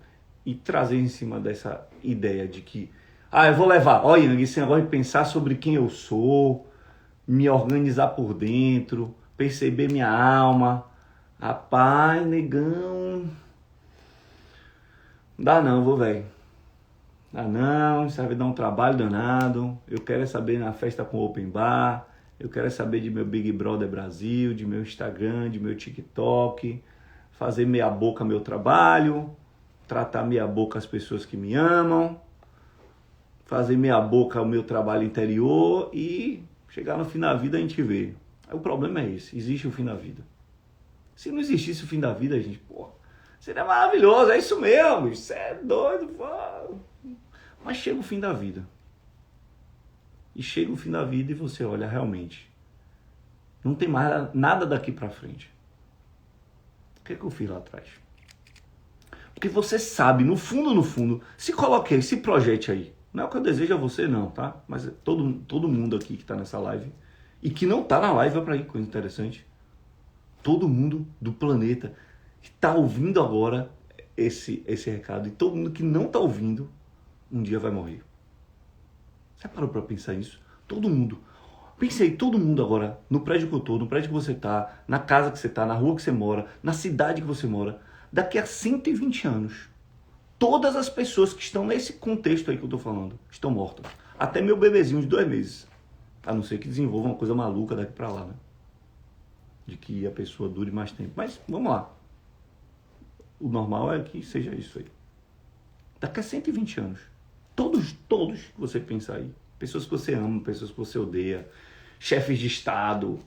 e trazer em cima dessa ideia de que, eu vou levar, olha, esse negócio de pensar sobre quem eu sou, me organizar por dentro, perceber minha alma. Rapaz, negão... Dá não, velho. Dá não, isso vai dar um trabalho danado. Eu quero saber na festa com open bar. Eu quero saber de meu Big Brother Brasil, de meu Instagram, de meu TikTok. Fazer meia boca meu trabalho. Tratar meia boca as pessoas que me amam. Fazer meia boca o meu trabalho interior. E chegar no fim da vida a gente vê. O problema é esse, existe o fim da vida. Se não existisse o fim da vida, gente, porra. Seria maravilhoso, é isso mesmo, você é doido, pô. Mas chega o fim da vida. E chega o fim da vida e você olha realmente. Não tem mais nada daqui pra frente. O que é que eu fiz lá atrás? Porque você sabe, no fundo, se coloque aí, se projete aí. Não é o que eu desejo a você não, tá? Mas todo mundo aqui que tá nessa live e que não tá na live, para aí, coisa interessante. Todo mundo do planeta que está ouvindo agora esse recado, e todo mundo que não está ouvindo, um dia vai morrer. Você parou para pensar nisso? Todo mundo. Pensei, todo mundo agora, no prédio que eu estou, no prédio que você está, na casa que você está, na rua que você mora, na cidade que você mora, daqui a 120 anos, todas as pessoas que estão nesse contexto aí que eu estou falando, estão mortas. Até meu bebezinho de 2 meses. A não ser que desenvolva uma coisa maluca daqui para lá, né? De que a pessoa dure mais tempo. Mas, vamos lá. O normal é que seja isso aí. Daqui a 120 anos. Todos que você pensar aí. Pessoas que você ama, pessoas que você odeia. Chefes de Estado,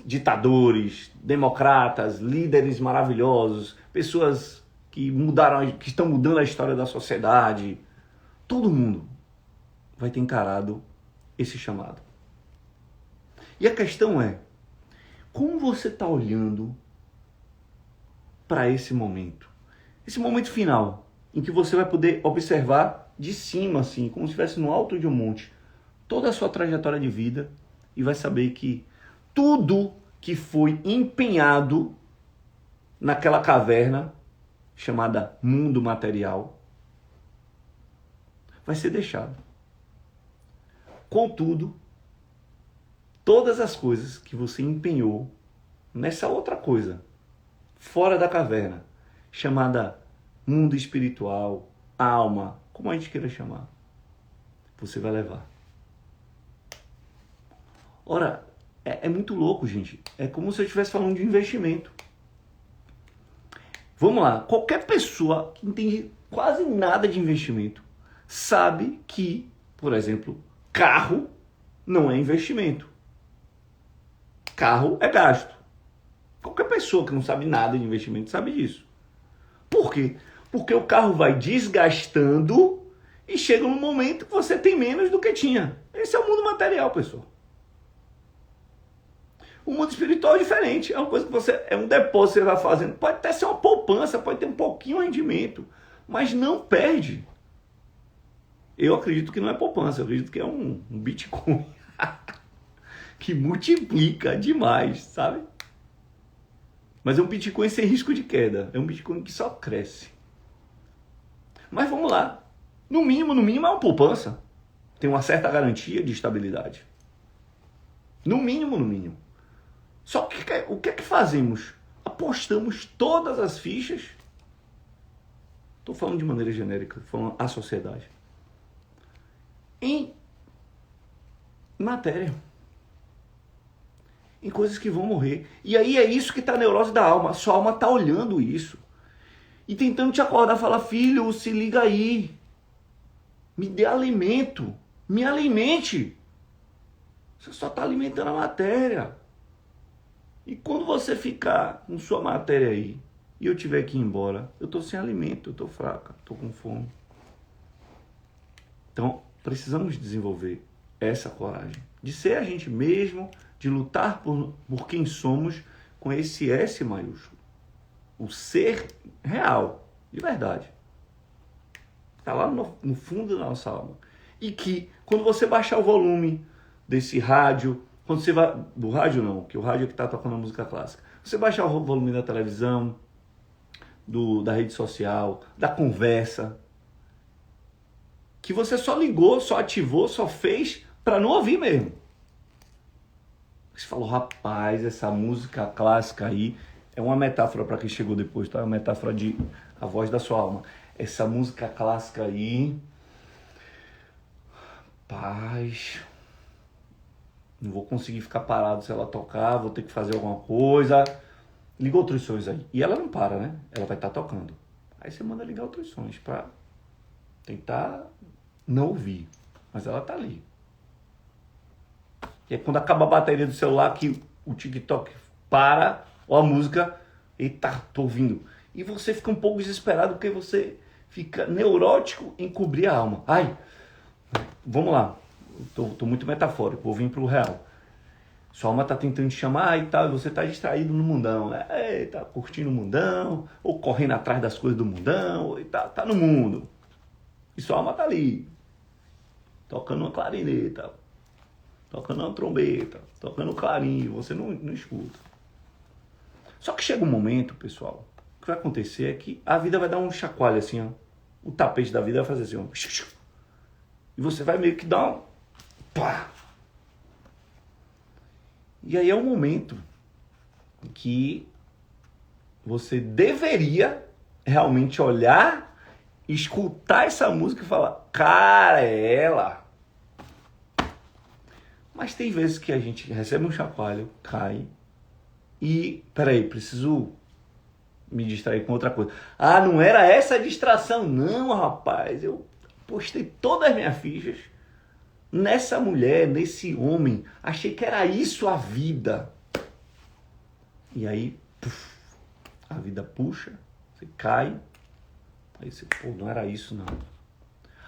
ditadores, democratas, líderes maravilhosos. Pessoas que estão mudando a história da sociedade. Todo mundo vai ter encarado esse chamado. E a questão é, como você está olhando para esse momento final, em que você vai poder observar de cima, assim, como se estivesse no alto de um monte, toda a sua trajetória de vida, e vai saber que tudo que foi empenhado naquela caverna chamada mundo material vai ser deixado. Contudo, todas as coisas que você empenhou nessa outra coisa, fora da caverna, chamada mundo espiritual, alma, como a gente queira chamar, você vai levar. Ora, é muito louco, gente. É como se eu estivesse falando de investimento. Vamos lá, qualquer pessoa que entende quase nada de investimento sabe que, por exemplo, carro não é investimento. Carro é gasto. Qualquer pessoa que não sabe nada de investimento sabe disso. Por quê? Porque o carro vai desgastando e chega num momento que você tem menos do que tinha. Esse é o mundo material, pessoal. O mundo espiritual é diferente. É uma coisa que é um depósito que você vai fazendo. Pode até ser uma poupança, pode ter um pouquinho de rendimento, mas não perde. Eu acredito que não é poupança, eu acredito que é um Bitcoin que multiplica demais, sabe? Mas é um Bitcoin sem risco de queda, é um Bitcoin que só cresce. Mas vamos lá, no mínimo é uma poupança. Tem uma certa garantia de estabilidade. No mínimo. Só que o que é que fazemos? Apostamos todas as fichas. Estou falando de maneira genérica, falando a sociedade. Em matéria. Em coisas que vão morrer. E aí é isso que está a neurose da alma. A sua alma está olhando isso. E tentando te acordar, falar, filho, se liga aí. Me dê alimento. Me alimente. Você só está alimentando a matéria. E quando você ficar com sua matéria aí, e eu tiver que ir embora, eu estou sem alimento, eu estou fraca, estou com fome. Então, precisamos desenvolver essa coragem. De ser a gente mesmo, de lutar por quem somos, com esse S maiúsculo. O ser real, de verdade. Está lá no fundo da nossa alma. E que, quando você baixar o volume desse rádio, quando você vai... Do rádio não, que o rádio é que está tocando a música clássica. Você baixar o volume da televisão, da rede social, da conversa, que você só ligou, só ativou, só fez para não ouvir mesmo. Você falou, rapaz, essa música clássica aí é uma metáfora para quem chegou depois, tá? É uma metáfora de a voz da sua alma. Essa música clássica aí, paz, não vou conseguir ficar parado se ela tocar, vou ter que fazer alguma coisa. Liga outros sons aí. E ela não para, né? Ela vai estar tocando. Aí você manda ligar outros sons para tentar não ouvir. Mas ela tá ali. E é quando acaba a bateria do celular que o TikTok para, ou a música, eita, tô ouvindo. E você fica um pouco desesperado porque você fica neurótico em cobrir a alma. Ai, vamos lá. Tô muito metafórico, vou vir pro real. Sua alma tá tentando te chamar e tal, e você tá distraído no mundão, né? Tá curtindo o mundão, ou correndo atrás das coisas do mundão, e tá no mundo. E sua alma tá ali, tocando uma clarineta, tocando uma trombeta, tocando um clarinho, você não escuta. Só que chega um momento, pessoal, o que vai acontecer é que a vida vai dar um chacoalho assim, ó. O tapete da vida vai fazer assim, ó. E você vai meio que dar um... Pá! E aí é o momento que você deveria realmente olhar, escutar essa música e falar, cara, é ela. Mas tem vezes que a gente recebe um chacoalho, cai e, peraí, preciso me distrair com outra coisa. Ah, não era essa a distração. Não, rapaz, eu postei todas as minhas fichas nessa mulher, nesse homem. Achei que era isso a vida. E aí, puf, a vida puxa, você cai. Aí você, pô, não era isso não.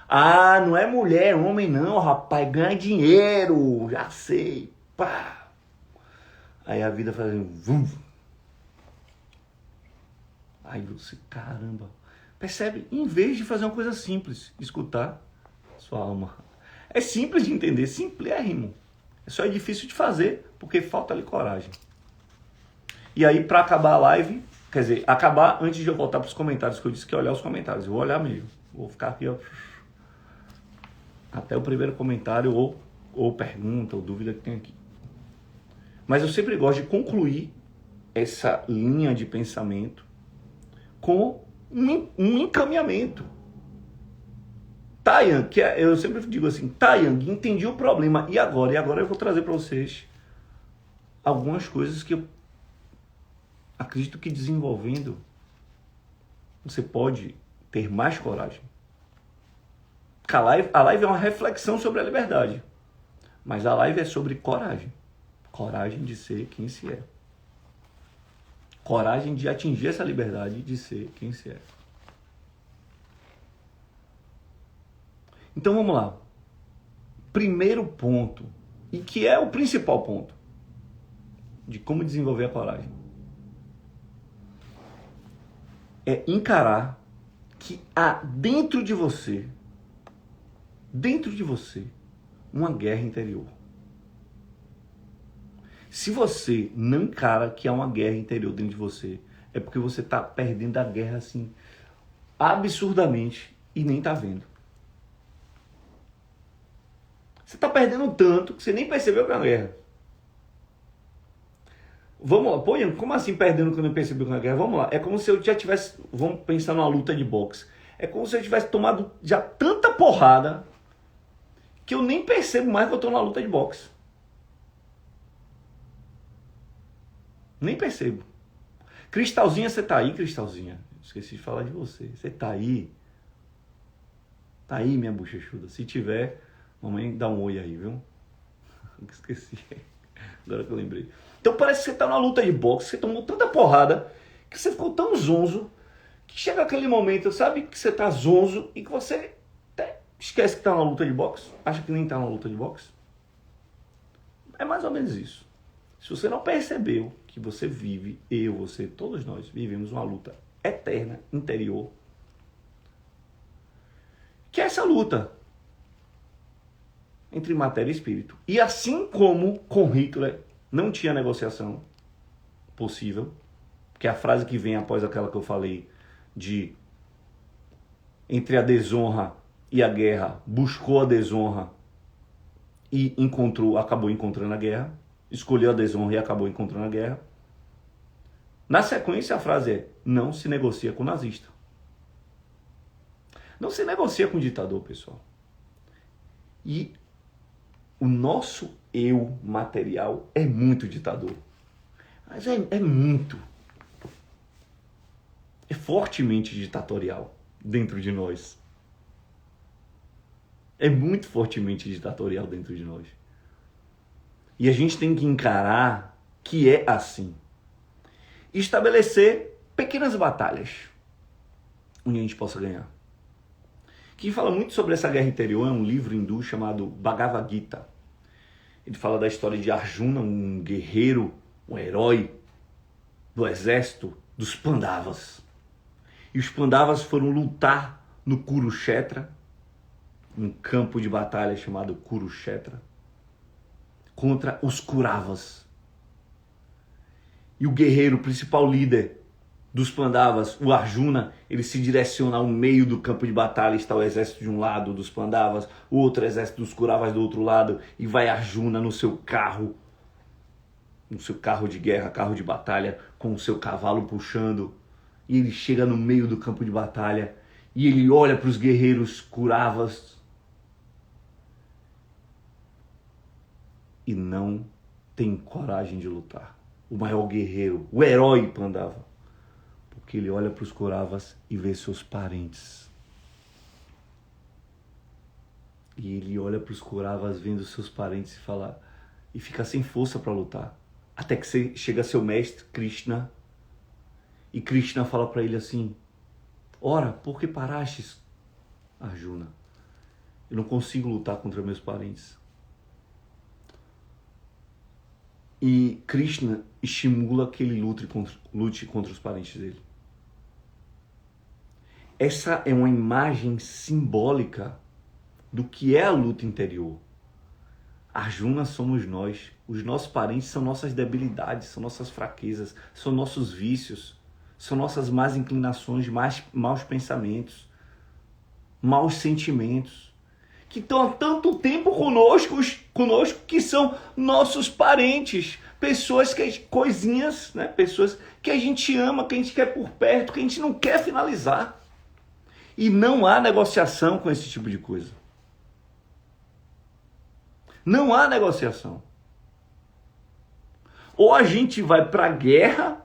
Ah, não é mulher, é homem não, rapaz, ganha dinheiro, já sei. Pá. Aí a vida fazendo vum. Aí você, caramba. Percebe? Em vez de fazer uma coisa simples, escutar sua alma. É simples de entender, simplérrimo. É só difícil de fazer, porque falta ali coragem. E aí, para acabar a live, quer dizer, acabar antes de eu voltar para os comentários, que eu disse que ia olhar os comentários. Eu vou olhar mesmo. Vou ficar aqui, ó, até o primeiro comentário, ou pergunta, ou dúvida que tem aqui. Mas eu sempre gosto de concluir essa linha de pensamento com um encaminhamento. Tá, Yang, eu sempre digo assim, tá, Yang, entendi o problema, e agora? E agora eu vou trazer para vocês algumas coisas que eu acredito que desenvolvendo você pode ter mais coragem. A live é uma reflexão sobre a liberdade, mas a live é sobre coragem. Coragem de ser quem se é. Coragem de atingir essa liberdade de ser quem se é. Então vamos lá. Primeiro ponto, e que é o principal ponto de como desenvolver a coragem, é encarar que há dentro de você dentro de você uma guerra interior. Se você não encara que há uma guerra interior dentro de você, é porque você está perdendo a guerra assim, absurdamente, e nem está vendo. Você está perdendo tanto que você nem percebeu que é uma guerra. Vamos lá, pô, Ian, como assim perdendo que eu não percebi que é uma guerra? Vamos lá, é como se eu já tivesse, vamos pensar numa luta de boxe, é como se eu tivesse tomado já tanta porrada que eu nem percebo mais que eu estou na luta de boxe. Nem percebo. Cristalzinha, você tá aí, Cristalzinha? Esqueci de falar de você. Você tá aí? Tá aí, minha bochechuda? Se tiver, mamãe dá um oi aí, viu? Esqueci. Agora que eu lembrei. Então parece que você tá numa luta de boxe, você tomou tanta porrada, que você ficou tão zonzo, que chega aquele momento, sabe, que você tá zonzo e que você até esquece que tá numa luta de boxe, acha que nem tá numa luta de boxe. É mais ou menos isso. Se você não percebeu que você vive, eu, você, todos nós vivemos uma luta eterna, interior, que é essa luta entre matéria e espírito. E assim como com Hitler não tinha negociação possível, que é a frase que vem após aquela que eu falei de entre a desonra e a guerra, buscou a desonra e acabou encontrando a guerra. Escolheu a desonra e acabou encontrando a guerra. Na sequência, a frase é: não se negocia com nazista. Não se negocia com ditador, pessoal. E o nosso eu material é muito ditador. Mas é muito. É fortemente ditatorial dentro de nós. É muito fortemente ditatorial dentro de nós. E a gente tem que encarar que é assim. E estabelecer pequenas batalhas onde a gente possa ganhar. Quem fala muito sobre essa guerra interior é um livro hindu chamado Bhagavad Gita. Ele fala da história de Arjuna, um guerreiro, um herói do exército dos Pandavas. E os Pandavas foram lutar no Kurukshetra, um campo de batalha chamado Kurukshetra, contra os Kauravas. E o guerreiro, o principal líder dos Pandavas, o Arjuna, ele se direciona ao meio do campo de batalha, está o exército de um lado dos Pandavas, o outro exército dos Kauravas do outro lado, e vai Arjuna no seu carro de guerra, carro de batalha, com o seu cavalo puxando, e ele chega no meio do campo de batalha, e ele olha para os guerreiros Kauravas, e não tem coragem de lutar. O maior guerreiro, o herói Pandava. Porque ele olha para os Kauravas e vê seus parentes. E ele olha para os Kauravas vendo seus parentes e fica sem força para lutar. Até que chega seu mestre, Krishna. E Krishna fala para ele assim: ora, por que parastes, Arjuna? Eu não consigo lutar contra meus parentes. E Krishna estimula que ele lute contra os parentes dele. Essa é uma imagem simbólica do que é a luta interior. Arjuna somos nós. Os nossos parentes são nossas debilidades, são nossas fraquezas, são nossos vícios, são nossas más inclinações, maus pensamentos, maus sentimentos, que estão há tanto tempo conosco que são nossos parentes, pessoas coisinhas, né? Pessoas que a gente ama, que a gente quer por perto, que a gente não quer finalizar. E não há negociação com esse tipo de coisa. Não há negociação. Ou a gente vai para a guerra,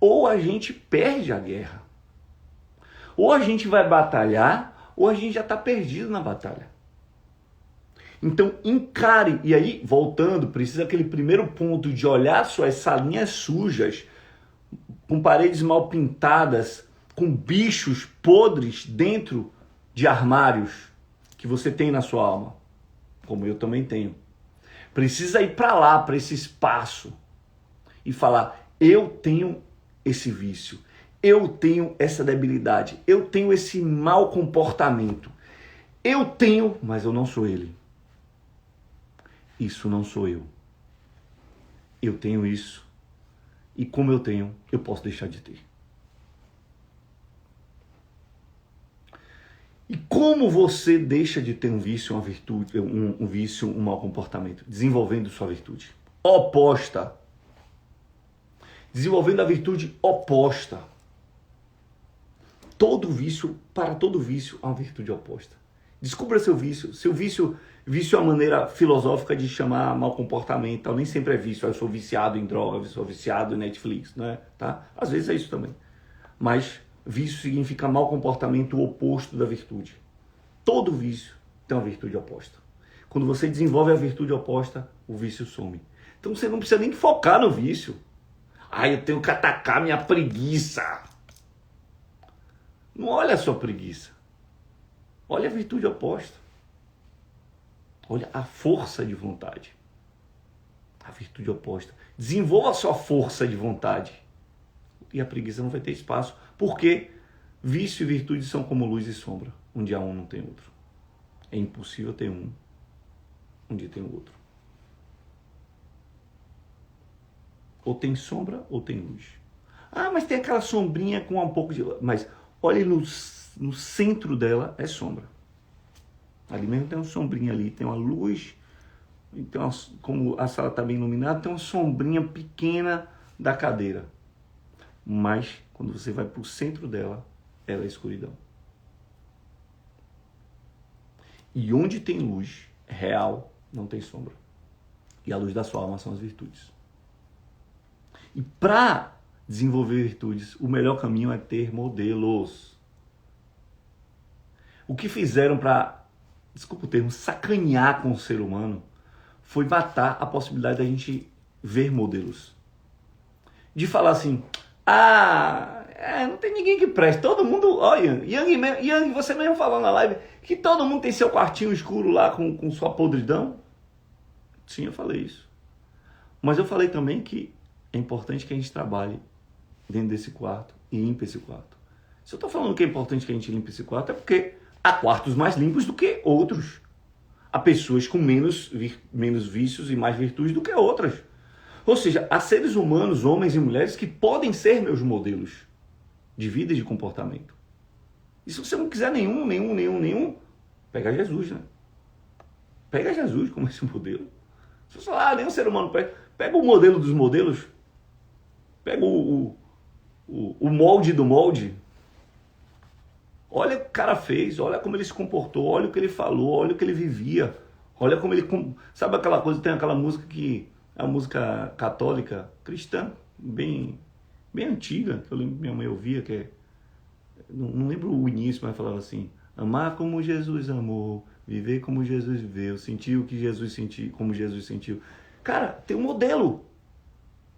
ou a gente perde a guerra. Ou a gente vai batalhar, ou a gente já está perdido na batalha. Então encare, e aí voltando, precisa aquele primeiro ponto de olhar suas salinhas sujas, com paredes mal pintadas, com bichos podres dentro de armários que você tem na sua alma, como eu também tenho. Precisa ir para lá, para esse espaço e falar: eu tenho esse vício, eu tenho essa debilidade, eu tenho esse mau comportamento. Eu tenho, mas eu não sou ele. Isso não sou eu. Eu tenho isso. E como eu tenho, eu posso deixar de ter. E como você deixa de ter um vício, uma virtude, um vício, um mau comportamento? Desenvolvendo sua virtude oposta. Desenvolvendo a virtude oposta. Para todo vício, há uma virtude oposta. Descubra seu vício. Seu vício é uma maneira filosófica de chamar mau comportamento. Nem sempre é vício. Eu sou viciado em drogas, eu sou viciado em Netflix, né? Tá? Às vezes é isso também. Mas vício significa mau comportamento, o oposto da virtude. Todo vício tem uma virtude oposta. Quando você desenvolve a virtude oposta, o vício some. Então você não precisa nem focar no vício. Eu tenho que atacar minha preguiça. Não olha a sua preguiça. Olha a virtude oposta. Olha a força de vontade. A virtude oposta. Desenvolva a sua força de vontade. E a preguiça não vai ter espaço. Porque vício e virtude são como luz e sombra. Um dia um não tem outro. É impossível ter um dia tem o outro. Ou tem sombra ou tem luz. Mas tem aquela sombrinha com um pouco de... Mas olhe no centro dela, é sombra. Ali mesmo tem uma sombrinha ali, tem uma luz, tem como a sala está bem iluminada, tem uma sombrinha pequena da cadeira. Mas quando você vai para o centro dela, ela é escuridão. E onde tem luz real, não tem sombra. E a luz da sua alma são as virtudes. E para desenvolver virtudes, o melhor caminho é ter modelos. O que fizeram para, desculpa o termo, sacanear com o ser humano foi matar a possibilidade da gente ver modelos. De falar assim, não tem ninguém que preste. Todo mundo, olha, Yang, você mesmo falou na live que todo mundo tem seu quartinho escuro lá com sua podridão. Sim, eu falei isso. Mas eu falei também que é importante que a gente trabalhe dentro desse quarto e limpe esse quarto. Se eu estou falando que é importante que a gente limpe esse quarto, é porque há quartos mais limpos do que outros. Há pessoas com menos vícios e mais virtudes do que outras. Ou seja, há seres humanos, homens e mulheres, que podem ser meus modelos de vida e de comportamento. E se você não quiser nenhum, pega Jesus, né? Pega Jesus como esse modelo. Se você falar, nenhum ser humano pega o modelo dos modelos, pega o molde do molde. Olha o que o cara fez, olha como ele se comportou, olha o que ele falou, olha o que ele vivia. Olha como ele... Sabe aquela coisa, tem aquela música que... É uma música católica, cristã, bem antiga, que eu lembro que minha mãe ouvia, que é... Não lembro o início, mas falava assim: amar como Jesus amou, viver como Jesus viveu, sentir o que Jesus sentiu, como Jesus sentiu. Cara, tem um modelo.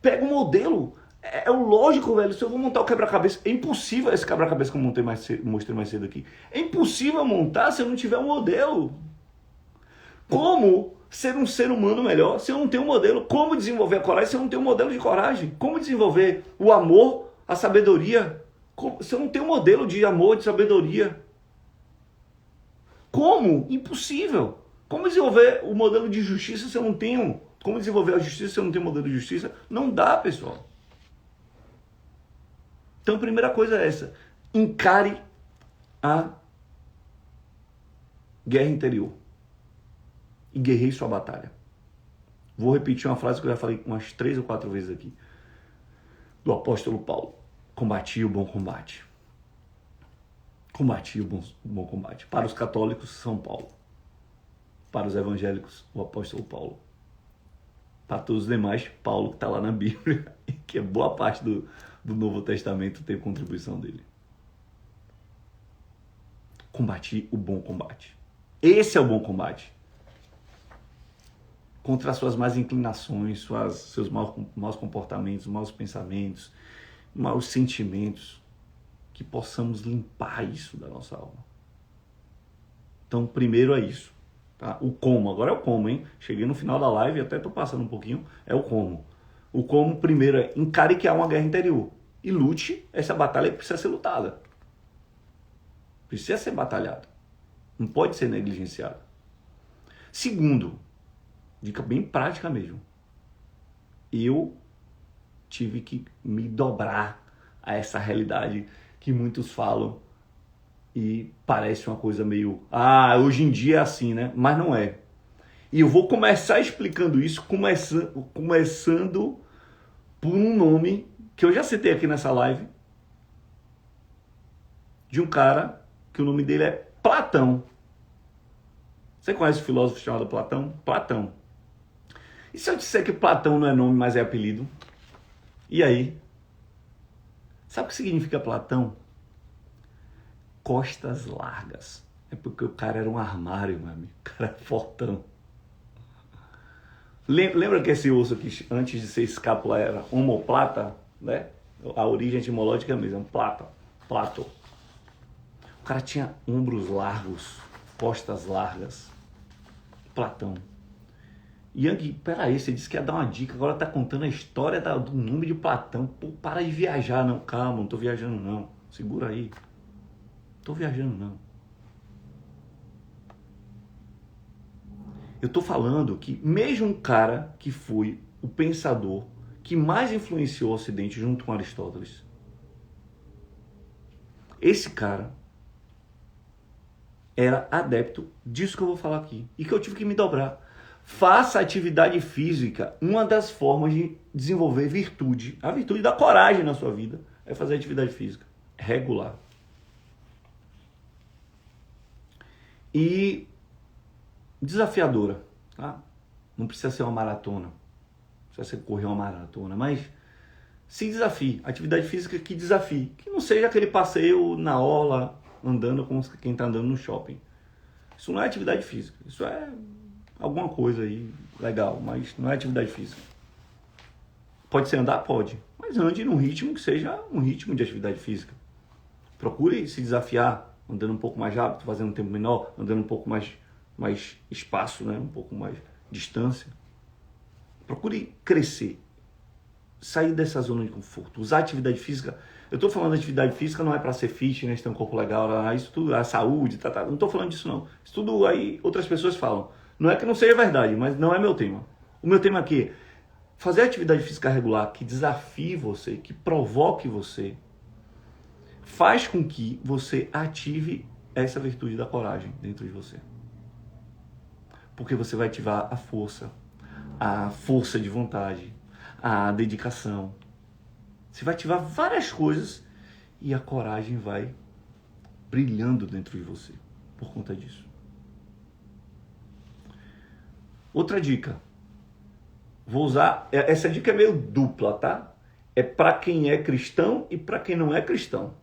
Pega um modelo. É o lógico, velho. Se eu vou montar o quebra-cabeça, é impossível esse quebra-cabeça que eu mostrei mais cedo aqui. É impossível montar se eu não tiver um modelo. Como ser um ser humano melhor se eu não tenho um modelo? Como desenvolver a coragem se eu não tenho um modelo de coragem? Como desenvolver o amor, a sabedoria, se eu não tenho um modelo de amor, de sabedoria? Como? Impossível. Como desenvolver o modelo de justiça se eu não tenho? Como desenvolver a justiça se eu não tenho modelo de justiça? Não dá, pessoal. Então a primeira coisa é essa: encare a guerra interior e guerreie sua batalha. Vou repetir uma frase que eu já falei umas 3 ou 4 vezes aqui, do apóstolo Paulo: combati o bom combate. Combati o bom combate. Para os católicos, São Paulo. Para os evangélicos, o apóstolo Paulo. Para todos os demais, Paulo, que está lá na Bíblia, que é boa parte do Novo Testamento, tem contribuição dele. Combati o bom combate. Esse é o bom combate. Contra as suas más inclinações, seus maus comportamentos, maus pensamentos, maus sentimentos. Que possamos limpar isso da nossa alma. Então, primeiro é isso. Tá? O como. Agora é o como, hein? Cheguei no final da live, até estou passando um pouquinho. É o como. O como, primeiro, é encare que há uma guerra interior. E lute essa batalha que precisa ser lutada. Precisa ser batalhada. Não pode ser negligenciada. Segundo, dica bem prática mesmo. Eu tive que me dobrar a essa realidade que muitos falam e parece uma coisa meio... hoje em dia é assim, né? Mas não é. E eu vou começar explicando isso, começando por um nome que eu já citei aqui nessa live, de um cara que o nome dele é Platão. Você conhece o filósofo chamado Platão? Platão. E se eu disser que Platão não é nome, mas é apelido? E aí? Sabe o que significa Platão? Costas largas. É porque o cara era um armário, meu amigo. O cara era fortão. Lembra que esse osso aqui, antes de ser escápula, era omoplata, né? A origem etimológica é a mesma, plata, plato. O cara tinha ombros largos, costas largas. Platão. Yang, peraí, você disse que ia dar uma dica, agora tá contando a história do nome de Platão. Pô, para de viajar, não. Calma, não tô viajando, não. Segura aí. Tô viajando, não. Eu tô falando que mesmo um cara que foi o pensador que mais influenciou o Ocidente junto com Aristóteles, esse cara era adepto disso que eu vou falar aqui e que eu tive que me dobrar. Faça atividade física. Uma das formas de desenvolver virtude, a virtude da coragem na sua vida, é fazer atividade física regular. E desafiadora, tá? Não precisa ser uma maratona, não precisa ser correr uma maratona, mas se desafie. Atividade física que desafie, que não seja aquele passeio na orla, andando como quem está andando no shopping. Isso não é atividade física, isso é alguma coisa aí legal, mas não é atividade física. Pode ser andar? Pode, mas ande num ritmo que seja um ritmo de atividade física. Procure se desafiar, andando um pouco mais rápido, fazendo um tempo menor, andando um pouco mais espaço, né? Um pouco mais distância. Procure crescer, sair dessa zona de conforto, usar atividade física. Eu estou falando de atividade física, não é para ser fitness, ter um corpo legal, isso tudo, a saúde, não estou falando disso não. Isso tudo aí outras pessoas falam. Não é que não seja verdade, mas não é meu tema. O meu tema aqui é fazer atividade física regular que desafie você, que provoque você, faz com que você ative essa virtude da coragem dentro de você. Porque você vai ativar a força de vontade, a dedicação. Você vai ativar várias coisas e a coragem vai brilhando dentro de você por conta disso. Outra dica. Vou usar, essa dica é meio dupla, tá? É para quem é cristão e para quem não é cristão.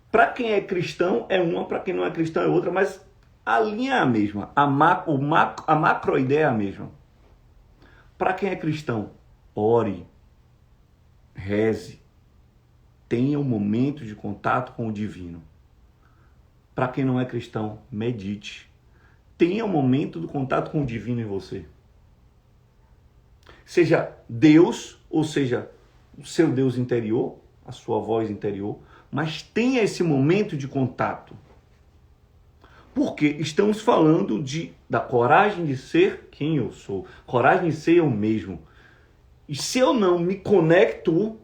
Para quem é cristão é uma, para quem não é cristão é outra, mas a linha é a mesma, a macroideia é a mesma. Para quem é cristão, ore, reze, tenha um momento de contato com o divino. Para quem não é cristão, medite. Tenha um momento do contato com o divino em você. Seja Deus, ou seja, o seu Deus interior, a sua voz interior, mas tenha esse momento de contato. Porque estamos falando da coragem de ser quem eu sou, coragem de ser eu mesmo. E se eu não me conecto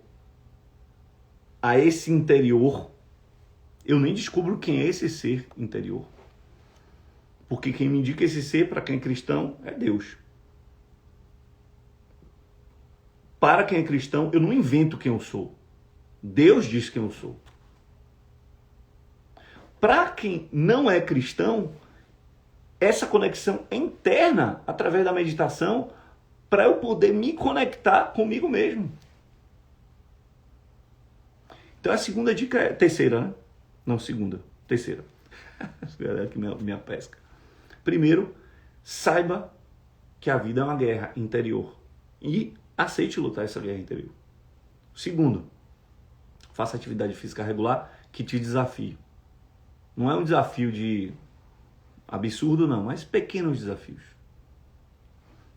a esse interior, eu nem descubro quem é esse ser interior. Porque quem me indica esse ser, para quem é cristão, é Deus. Para quem é cristão, eu não invento quem eu sou. Deus diz quem eu sou. Para quem não é cristão, essa conexão é interna através da meditação para eu poder me conectar comigo mesmo. Então a segunda dica é terceira, né? Não, segunda, terceira. É que minha pesca. Primeiro, saiba que a vida é uma guerra interior e aceite lutar essa guerra interior. Segundo, faça atividade física regular que te desafie. Não é um desafio de absurdo, não, mas pequenos desafios.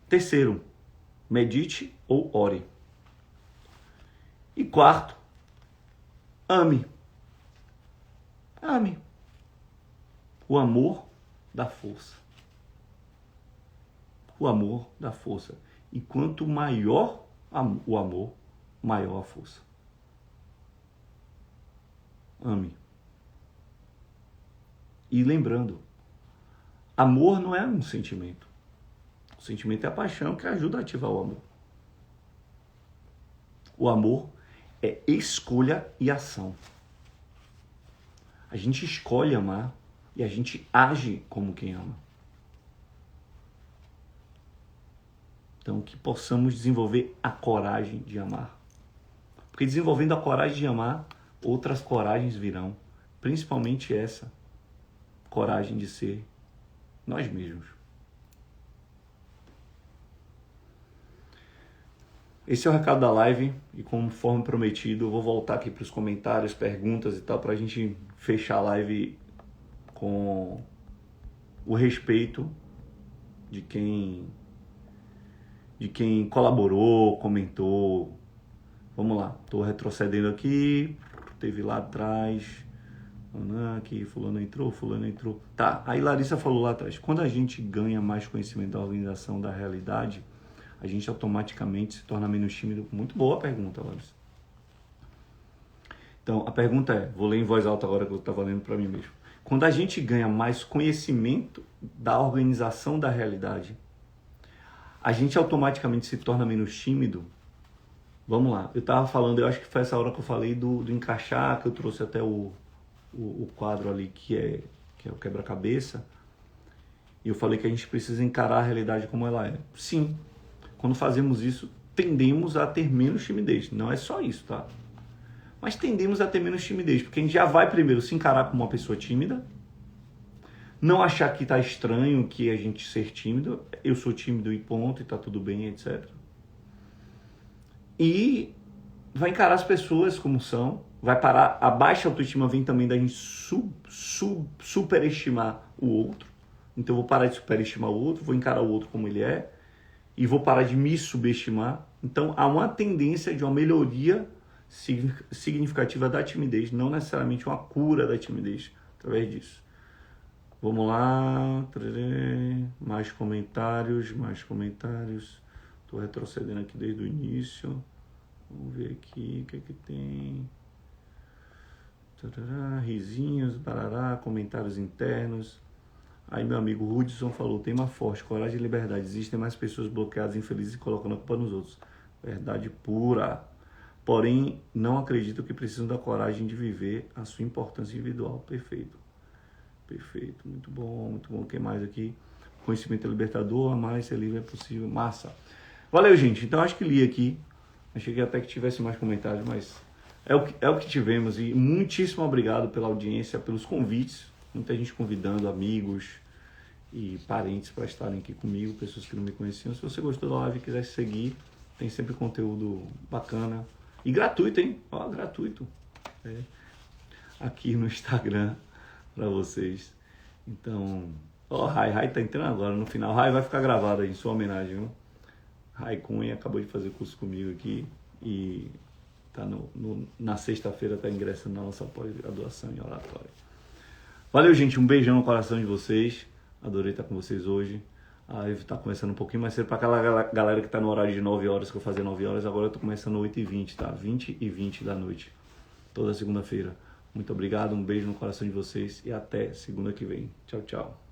Terceiro, medite ou ore. E quarto, ame. Ame. O amor dá força. O amor dá força. E quanto maior o amor, maior a força. Ame. E lembrando, amor não é um sentimento. O sentimento é a paixão que ajuda a ativar o amor. O amor é escolha e ação. A gente escolhe amar e a gente age como quem ama. Então, que possamos desenvolver a coragem de amar. Porque desenvolvendo a coragem de amar, outras coragens virão. Principalmente essa coragem de ser nós mesmos. Esse é o recado da live e conforme prometido, eu vou voltar aqui para os comentários, perguntas e tal, para a gente fechar a live com o respeito de quem colaborou, comentou. Vamos lá, estou retrocedendo aqui, teve lá atrás, aqui, fulano entrou. Tá, aí Larissa falou lá atrás, quando a gente ganha mais conhecimento da organização da realidade, a gente automaticamente se torna menos tímido. Muito boa a pergunta, Larissa. Então, a pergunta é, vou ler em voz alta agora que eu estava lendo para mim mesmo. Quando a gente ganha mais conhecimento da organização da realidade, a gente automaticamente se torna menos tímido? Vamos lá, eu estava falando, eu acho que foi essa hora que eu falei do encaixar, que eu trouxe até o quadro ali que é o quebra-cabeça, e eu falei que a gente precisa encarar a realidade como ela é. Sim, quando fazemos isso, tendemos a ter menos timidez. Não é só isso, tá? Mas tendemos a ter menos timidez, porque a gente já vai primeiro se encarar como uma pessoa tímida, não achar que tá estranho que a gente ser tímido, eu sou tímido e ponto, e tá tudo bem, etc. E vai encarar as pessoas como são, vai parar, a baixa autoestima vem também da gente superestimar o outro. Então eu vou parar de superestimar o outro, vou encarar o outro como ele é, e vou parar de me subestimar. Então há uma tendência de uma melhoria significativa da timidez, não necessariamente uma cura da timidez através disso. Vamos lá, mais comentários. Estou retrocedendo aqui desde o início. Vamos ver aqui o que é que tem. Risinhos, barará, comentários internos. Aí meu amigo Hudson falou, tema forte, coragem e liberdade. Existem mais pessoas bloqueadas, infelizes e colocando a culpa nos outros. Verdade pura. Porém, não acredito que precisam da coragem de viver a sua importância individual. Perfeito. Perfeito. Muito bom, muito bom. O que mais aqui? Conhecimento é libertador, amar e ser livre é possível. Massa. Valeu, gente. Então, acho que li aqui. Achei que até que tivesse mais comentários, mas é o que tivemos. E muitíssimo obrigado pela audiência, pelos convites. Muita gente convidando amigos e parentes para estarem aqui comigo, pessoas que não me conheciam. Se você gostou da live e quiser seguir, tem sempre conteúdo bacana. E gratuito, hein? Ó, gratuito. Aqui no Instagram para vocês. Então, ó, Rai tá entrando agora no final. Rai vai ficar gravado aí em sua homenagem, viu? Rai Cunha acabou de fazer curso comigo aqui e tá na sexta-feira tá ingressando na nossa pós-graduação em oratória. Valeu, gente. Um beijão no coração de vocês. Adorei estar com vocês hoje. A live tá começando um pouquinho mais cedo para aquela galera que tá no horário de 9 horas, que eu fazia 9 horas. Agora eu tô começando 8h20, tá? 20h20 da noite. Toda segunda-feira. Muito obrigado. Um beijo no coração de vocês e até segunda que vem. Tchau, tchau.